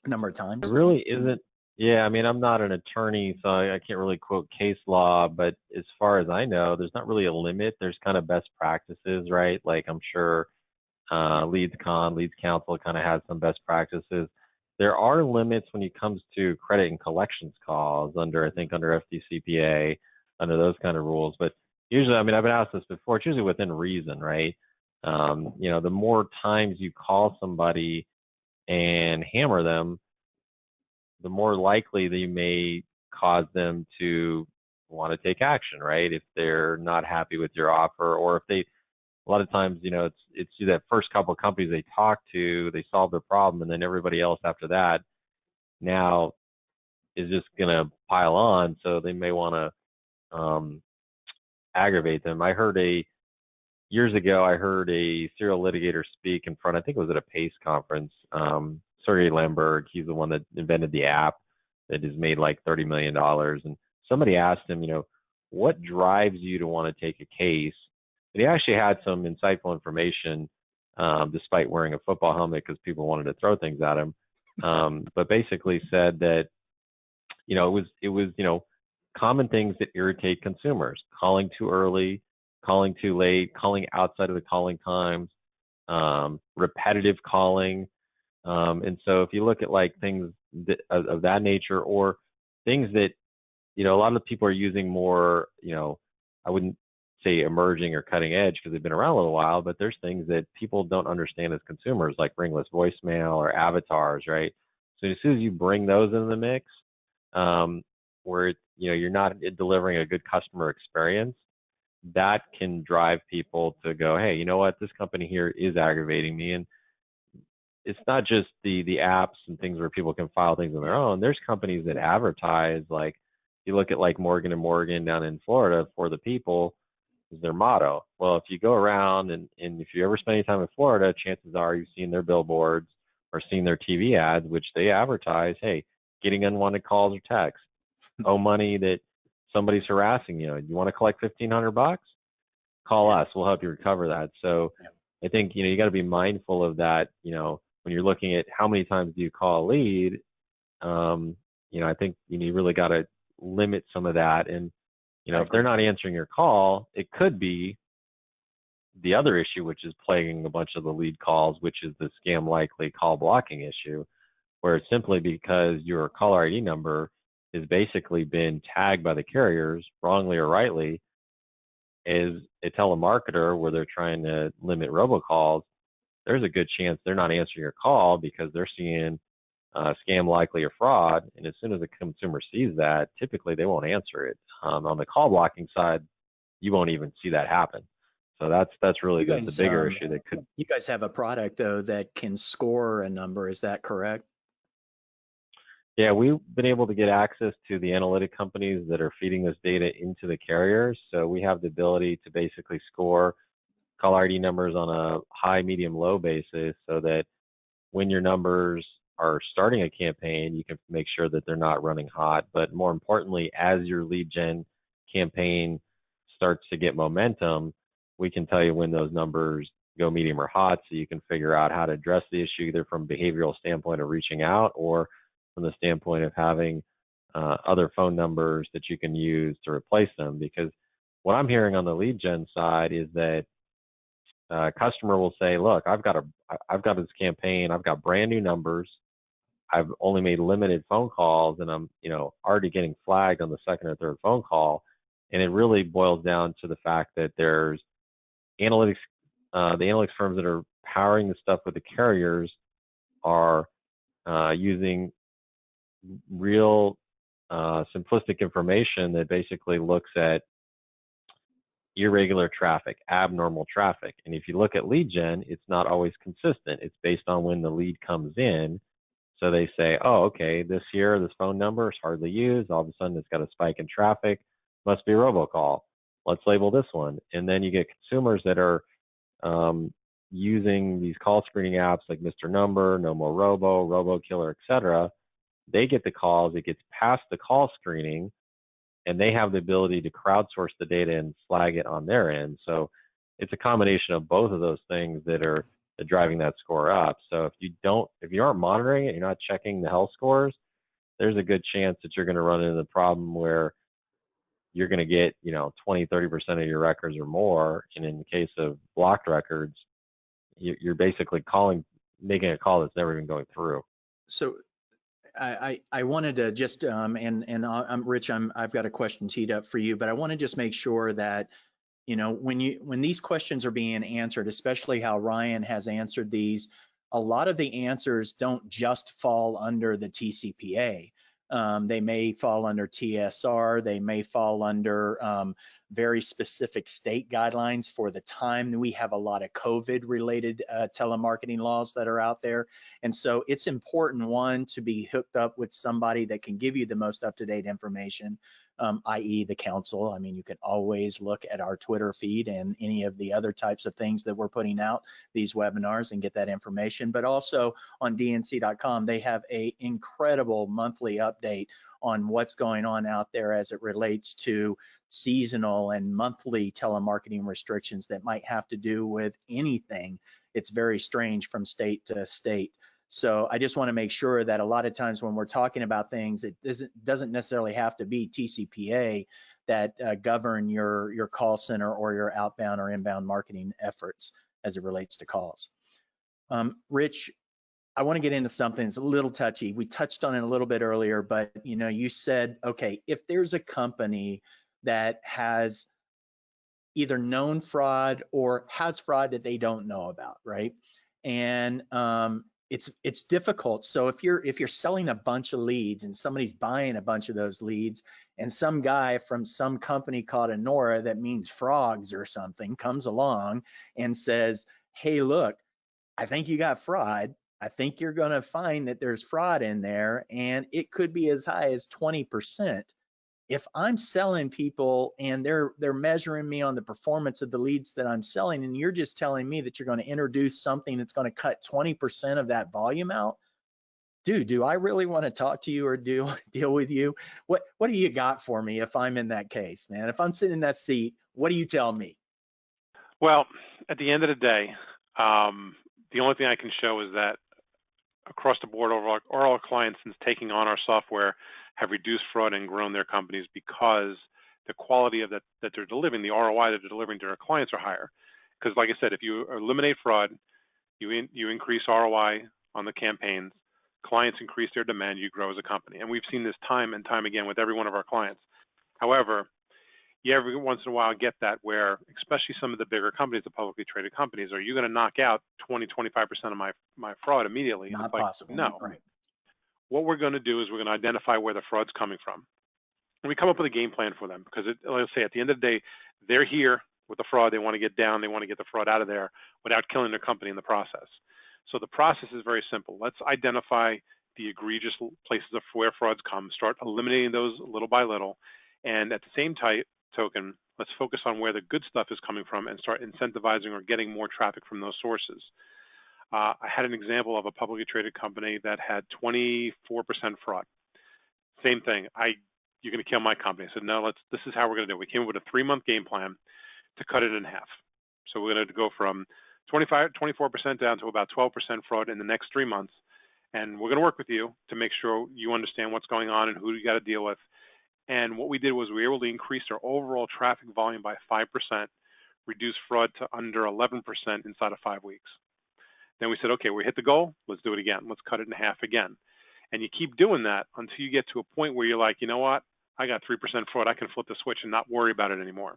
Number of times? It really isn't. Yeah, I mean, I'm not an attorney, so I can't really quote case law, but as far as I know, there's not really a limit. There's kind of best practices, right? Like I'm sure LeadsCouncil kind of has some best practices. There are limits when it comes to credit and collections calls under FDCPA, under those kind of rules. But usually, I mean, I've been asked this before, it's usually within reason, right? The more times you call somebody and hammer them, the more likely that you may cause them to want to take action, right? If they're not happy with your offer, or if they, a lot of times, it's that first couple of companies they talk to, they solve their problem, and then everybody else after that now is just going to pile on. So they may want to aggravate them. Years ago, I heard a serial litigator speak in front, I think it was at a PACE conference. Sergey Lemberg, he's the one that invented the app that has made like $30 million. And somebody asked him, what drives you to want to take a case? And he actually had some insightful information, despite wearing a football helmet because people wanted to throw things at him. But basically said that, it was common things that irritate consumers: calling too early, calling too late, calling outside of the calling times, repetitive calling. And so if you look at like things of that nature, or things that, a lot of people are using more, I wouldn't say emerging or cutting edge because they've been around a little while, but there's things that people don't understand as consumers, like ringless voicemail or avatars, right? So as soon as you bring those into the mix, where you're not delivering a good customer experience, that can drive people to go, hey, you know what, this company here is aggravating me. And it's not just the apps and things where people can file things on their own. There's companies that advertise, like you look at like Morgan & Morgan down in Florida, for the people is their motto. Well, if you go around and if you ever spend any time in Florida, chances are you've seen their billboards or seen their TV ads, which they advertise, hey, getting unwanted calls or texts, owe money that somebody's harassing you. You want to collect $1,500? Call us. We'll help you recover that. So I think, you got to be mindful of that, when you're looking at how many times do you call a lead. I think you really got to limit some of that. And, if they're not answering your call, it could be the other issue, which is plaguing a bunch of the lead calls, which is the scam likely call blocking issue, where it's simply because your caller ID number has basically been tagged by the carriers, wrongly or rightly, as a telemarketer where they're trying to limit robocalls. There's a good chance they're not answering your call because they're seeing scam likely or fraud. And as soon as the consumer sees that, typically they won't answer it. On the call blocking side, you won't even see that happen. So that's really the bigger issue that could. You guys have a product though that can score a number. Is that correct? Yeah, we've been able to get access to the analytic companies that are feeding this data into the carriers. So we have the ability to basically score call ID numbers on a high, medium, low basis, so that when your numbers are starting a campaign, you can make sure that they're not running hot. But more importantly, as your lead gen campaign starts to get momentum, we can tell you when those numbers go medium or hot, so you can figure out how to address the issue, either from a behavioral standpoint of reaching out or from the standpoint of having other phone numbers that you can use to replace them. Because what I'm hearing on the lead gen side is that a customer will say, look, I've got this campaign, I've got brand new numbers, I've only made limited phone calls, and I'm already getting flagged on the second or third phone call. And it really boils down to the fact that there's analytics, the analytics firms that are powering the stuff with the carriers are using real simplistic information that basically looks at irregular traffic, abnormal traffic. And if you look at lead gen, it's not always consistent. It's based on when the lead comes in. So they say, oh, okay, this year, this phone number is hardly used. All of a sudden, it's got a spike in traffic. Must be a robocall. Let's label this one. And then you get consumers that are using these call screening apps like Mr. Number, No More Robo, RoboKiller, et cetera. They get the calls. It gets past the call screening, and they have the ability to crowdsource the data and flag it on their end. So it's a combination of both of those things that are driving that score up. So if you aren't monitoring it, you're not checking the health scores, there's a good chance that you're going to run into the problem where you're going to get 20, 30% of your records or more. And in the case of blocked records, you're basically making a call that's never even going through. So I wanted to just I'm Rich, I've got a question teed up for you, but I want to just make sure that when these questions are being answered, especially how Ryan has answered these, a lot of the answers don't just fall under the TCPA. They may fall under TSR. They may fall under very specific state guidelines for the time. We have a lot of COVID-related telemarketing laws that are out there. And so it's important, one, to be hooked up with somebody that can give you the most up-to-date information, i.e. the council. I mean, you can always look at our Twitter feed and any of the other types of things that we're putting out, these webinars, and get that information. But also on dnc.com, they have an incredible monthly update on what's going on out there as it relates to seasonal and monthly telemarketing restrictions that might have to do with anything. It's very strange from state to state. So I just want to make sure that a lot of times when we're talking about things, it doesn't necessarily have to be TCPA that govern your call center or your outbound or inbound marketing efforts as it relates to calls. Rich, I want to get into something that's a little touchy. We touched on it a little bit earlier, but you said, okay, if there's a company that has either known fraud or has fraud that they don't know about, right? And it's difficult. So if you're selling a bunch of leads and somebody's buying a bunch of those leads, and some guy from some company called Anura, that means frogs or something, comes along and says, hey, look, I think you got fraud. I think you're going to find that there's fraud in there, and it could be as high as 20%. If I'm selling people and they're measuring me on the performance of the leads that I'm selling, and you're just telling me that you're going to introduce something that's going to cut 20% of that volume out, dude, do I really want to talk to you or deal with you? What do you got for me if I'm in that case, man? If I'm sitting in that seat, what do you tell me? Well, at the end of the day, the only thing I can show is that across the board, all our clients since taking on our software have reduced fraud and grown their companies because the quality of that they're delivering, the ROI that they're delivering to their clients are higher. Because like I said, if you eliminate fraud, you increase ROI on the campaigns, clients increase their demand, you grow as a company. And we've seen this time and time again with every one of our clients. However, you every once in a while get that where, especially some of the bigger companies, the publicly traded companies, are you going to knock out 20, 25% of my fraud immediately? Not like, possible. no. Right. What we're going to do is we're going to identify where the fraud's coming from. And we come up with a game plan for them because, let's say, at the end of the day, they're here with the fraud. They want to get down. They want to get the fraud out of there without killing their company in the process. So the process is very simple. Let's identify the egregious places of where frauds come, start eliminating those little by little, and at the same token, let's focus on where the good stuff is coming from and start incentivizing or getting more traffic from those sources. I had an example of a publicly traded company that had 24% fraud. Same thing. You're going to kill my company. I said, no, this is how we're going to do it. We came up with a 3-month game plan to cut it in half. So we're going to go from 24% down to about 12% fraud in the next 3 months. And we're going to work with you to make sure you understand what's going on and who you got to deal with. And what we did was we were able to increase our overall traffic volume by 5%, reduce fraud to under 11% inside of 5 weeks. Then we said, okay, we hit the goal. Let's do it again. Let's cut it in half again. And you keep doing that until you get to a point where you're like, you know what? I got 3% fraud. I can flip the switch and not worry about it anymore.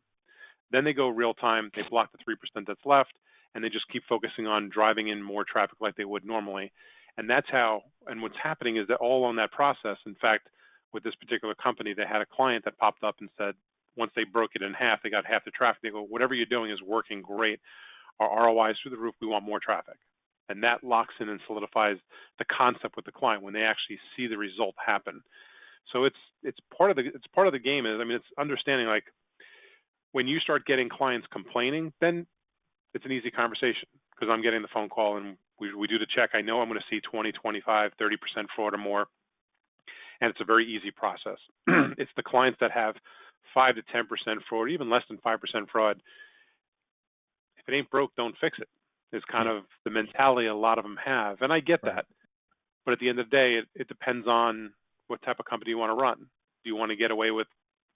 Then they go real time. They block the 3% that's left, and they just keep focusing on driving in more traffic like they would normally. And that's how, and what's happening is that all on that process, in fact, with this particular company, they had a client that popped up and said, once they broke it in half, they got half the traffic. They go, whatever you're doing is working great. Our ROI is through the roof. We want more traffic. And that locks in and solidifies the concept with the client when they actually see the result happen. So it's part of the game. It's understanding, like, when you start getting clients complaining, then it's an easy conversation because I'm getting the phone call and we do the check. I know I'm going to see 20, 25, 30% fraud or more. And it's a very easy process. It's the clients that have 5 to 10% fraud, even less than 5% fraud. If it ain't broke, don't fix it. Is kind of the mentality a lot of them have. And I get that. But at the end of the day, it depends on what type of company you want to run. Do you want to get away with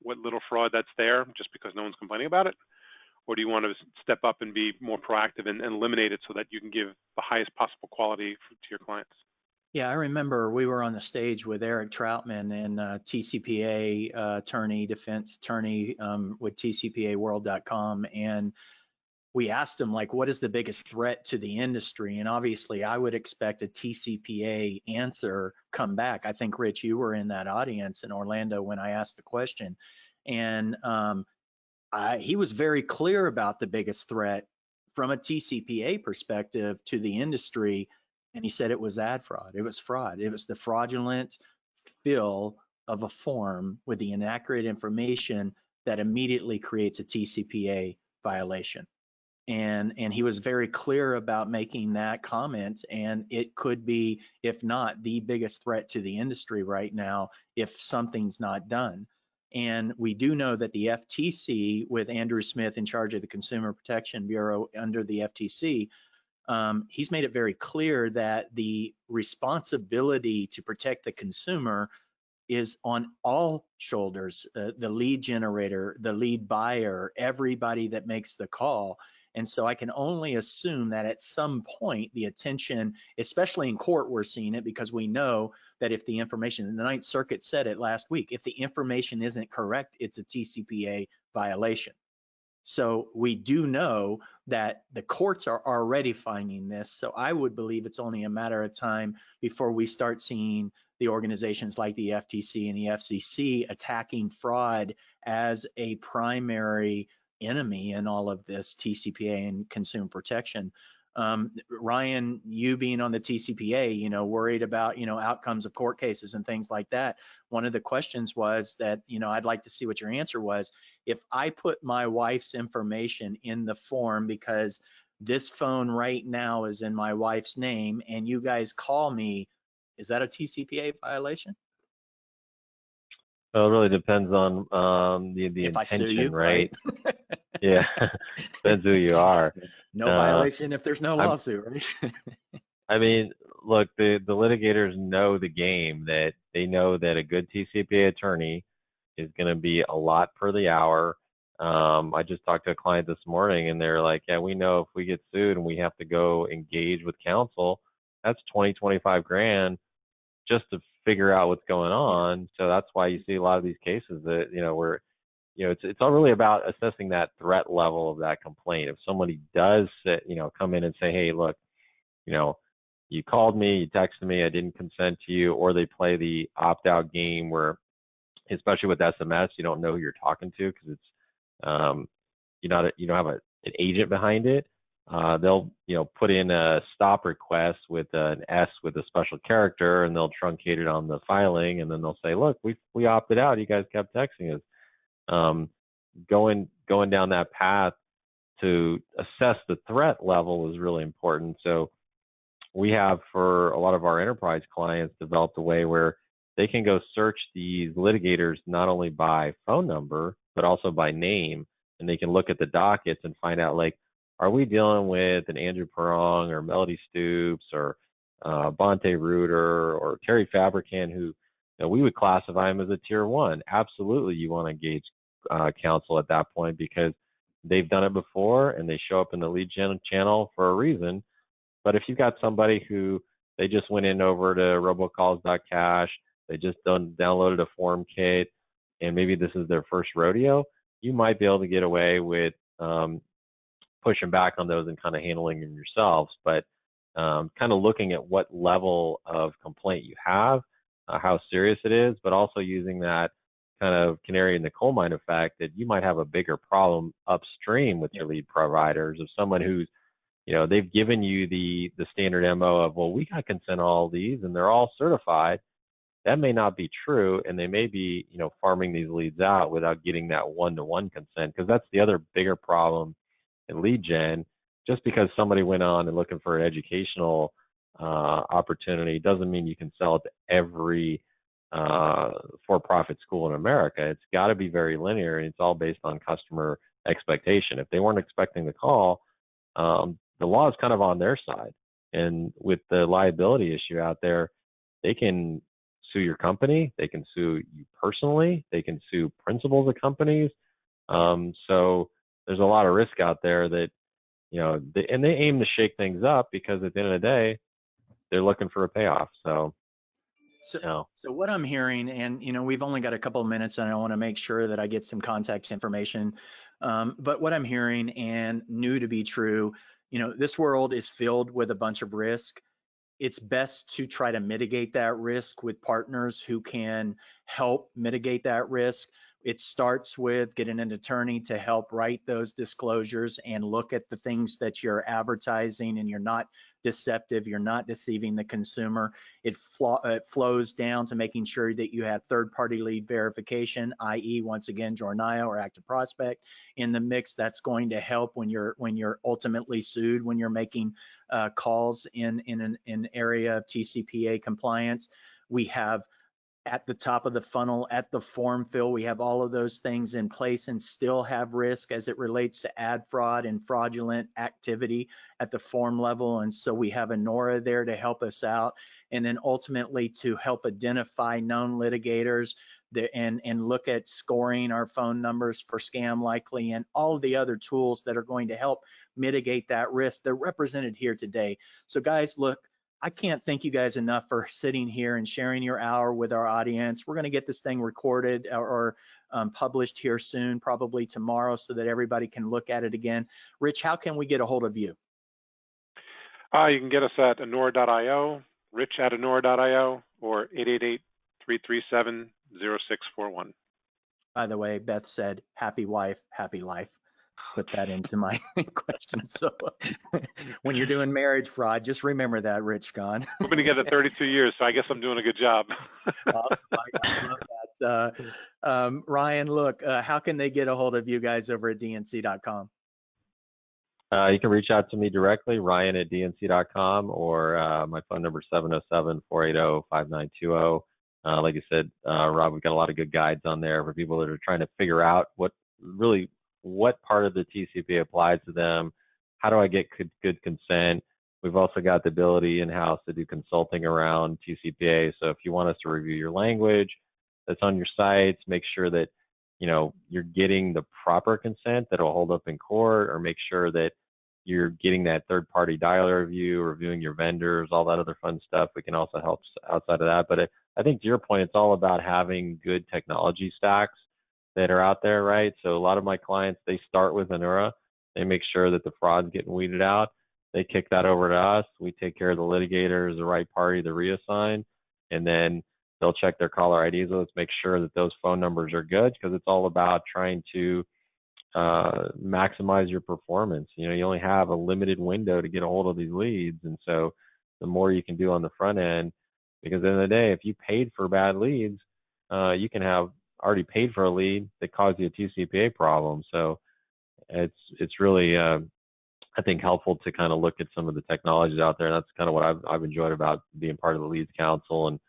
what little fraud that's there just because no one's complaining about it? Or do you want to step up and be more proactive and eliminate it so that you can give the highest possible quality to your clients? Yeah, I remember we were on the stage with Eric Troutman and TCPA attorney, defense attorney with TCPAworld.com. And we asked him, like, what is the biggest threat to the industry? And obviously I would expect a TCPA answer come back. I think, Rich, you were in that audience in Orlando when I asked the question. And he was very clear about the biggest threat from a TCPA perspective to the industry. And he said it was ad fraud. It was fraud. It was the fraudulent fill of a form with the inaccurate information that immediately creates a TCPA violation. And he was very clear about making that comment, and it could be, if not the biggest threat to the industry right now, if something's not done. And we do know that the FTC, with Andrew Smith in charge of the Consumer Protection Bureau under the FTC, he's made it very clear that the responsibility to protect the consumer is on all shoulders, the lead generator, the lead buyer, everybody that makes the call. And so I can only assume that at some point the attention, especially in court, we're seeing it because we know that if the information, and the Ninth Circuit said it last week, if the information isn't correct, it's a TCPA violation. So we do know that the courts are already finding this. So I would believe it's only a matter of time before we start seeing the organizations like the FTC and the FCC attacking fraud as a primary enemy in all of this TCPA and consumer protection. Ryan, you being on the TCPA, worried about, outcomes of court cases and things like that. One of the questions was that, I'd like to see what your answer was. If I put my wife's information in the form because this phone right now is in my wife's name and you guys call me, is that a TCPA violation? Well, it really depends on the If I sue intention, you, right? Yeah, depends who you are. No violation if there's no I'm, lawsuit, right? I mean, look, the litigators know the game, that they know that a good TCPA attorney is going to be a lot per the hour. I just talked to a client this morning and they're like, yeah, we know if we get sued and we have to go engage with counsel, that's 20, 25 grand just to figure out what's going on. So that's why you see a lot of these cases that, where, it's all really about assessing that threat level of that complaint. If somebody does, come in and say, hey, look, you called me, you texted me, I didn't consent to you, or they play the opt-out game where, especially with SMS, you don't know who you're talking to because it's, you don't have an agent behind it. They'll, put in a stop request with an S with a special character, and they'll truncate it on the filing, and then they'll say, look, we opted out. You guys kept texting us. Going down that path to assess the threat level is really important. So we have, for a lot of our enterprise clients, developed a way where they can go search these litigators not only by phone number, but also by name. And they can look at the dockets and find out, like, are we dealing with an Andrew Perong or Melody Stoops or Bonte Reuter or Terry Fabricant, who we would classify him as a tier one. Absolutely, you want to engage counsel at that point because they've done it before and they show up in the lead gen channel for a reason. But if you've got somebody who they just went in over to robocalls.cash, they just downloaded a form kit, and maybe this is their first rodeo, you might be able to get away with pushing back on those and kind of handling them yourselves. But kind of looking at what level of complaint you have, how serious it is, but also using that kind of canary in the coal mine effect that you might have a bigger problem upstream with your lead providers of someone who's, they've given you the standard MO of, well, we got consent on all these and they're all certified. That may not be true, and they may be, farming these leads out without getting that one-to-one consent, because that's the other bigger problem in lead gen. Just because somebody went on and looking for an educational opportunity doesn't mean you can sell it to every for-profit school in America. It's got to be very linear, and it's all based on customer expectation. If they weren't expecting the call, the law is kind of on their side. And with the liability issue out there, they can sue your company, they can sue you personally, they can sue principals of companies. So there's a lot of risk out there that, and they aim to shake things up because at the end of the day, they're looking for a payoff. So what I'm hearing, and we've only got a couple of minutes, and I want to make sure that I get some contact information. But what I'm hearing, and knew to be true, this world is filled with a bunch of risk. It's best to try to mitigate that risk with partners who can help mitigate that risk. It starts with getting an attorney to help write those disclosures and look at the things that you're advertising, and you're not deceptive, you're not deceiving the consumer. It flows down to making sure that you have third-party lead verification, i.e., once again, Jornaya or Active Prospect in the mix. That's going to help when you're ultimately sued, when you're making calls in an area of TCPA compliance. We have at the top of the funnel, at the form fill, we have all of those things in place and still have risk as it relates to ad fraud and fraudulent activity at the form level. And so we have Anura there to help us out, and then ultimately to help identify known litigators and look at scoring our phone numbers for scam likely, and all of the other tools that are going to help mitigate that risk. They're represented here today. So guys, look, I can't thank you guys enough for sitting here and sharing your hour with our audience. We're going to get this thing recorded or published here soon, probably tomorrow, so that everybody can look at it again. Rich, how can we get a hold of you? You can get us at anura.io, rich@anura.io, or 888-337-0641. By the way, Beth said, happy wife, happy life. Put that into my question. So when you're doing marriage fraud, just remember that, Rich Kahn. We've been together 32 years, so I guess I'm doing a good job. Awesome. I love that. Ryan, look, how can they get a hold of you guys over at dnc.com? You can reach out to me directly, ryan@dnc.com, or my phone number is 707-480-5920. Like I said, Rob, we've got a lot of good guides on there for people that are trying to figure out what part of the TCPA applies to them. How do I get good consent? We've also got the ability in-house to do consulting around TCPA. So if you want us to review your language that's on your sites, make sure that you're getting the proper consent that'll hold up in court, or make sure that you're getting that third-party dialer review, reviewing your vendors, all that other fun stuff. We can also help outside of that. But I think to your point, it's all about having good technology stacks that are out there, right? So a lot of my clients, they start with Anura. They make sure that the fraud's getting weeded out. They kick that over to us. We take care of the litigators, the right party to reassign, and then they'll check their caller IDs. Let's make sure that those phone numbers are good, because it's all about trying to maximize your performance. You only have a limited window to get a hold of these leads, and so the more you can do on the front end, because at the end of the day, if you paid for bad leads, you can have already paid for a lead that caused you a TCPA problem. So it's really I think helpful to kind of look at some of the technologies out there. And that's kind of what I've enjoyed about being part of the LeadsCouncil and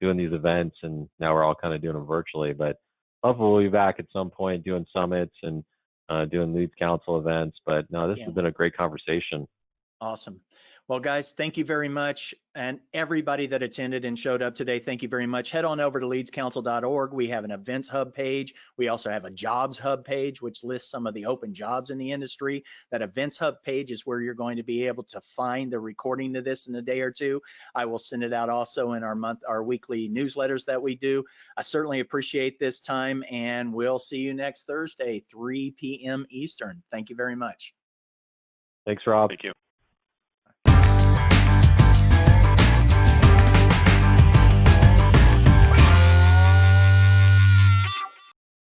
doing these events. And now we're all kind of doing them virtually, but hopefully we'll be back at some point doing summits and doing LeadsCouncil events. But no, this has been a great conversation. Awesome. Well, guys, thank you very much. And everybody that attended and showed up today, thank you very much. Head on over to leadscouncil.org. We have an events hub page. We also have a jobs hub page, which lists some of the open jobs in the industry. That events hub page is where you're going to be able to find the recording of this in a day or two. I will send it out also in our weekly newsletters that we do. I certainly appreciate this time, and we'll see you next Thursday, 3 p.m. Eastern. Thank you very much. Thanks, Rob. Thank you.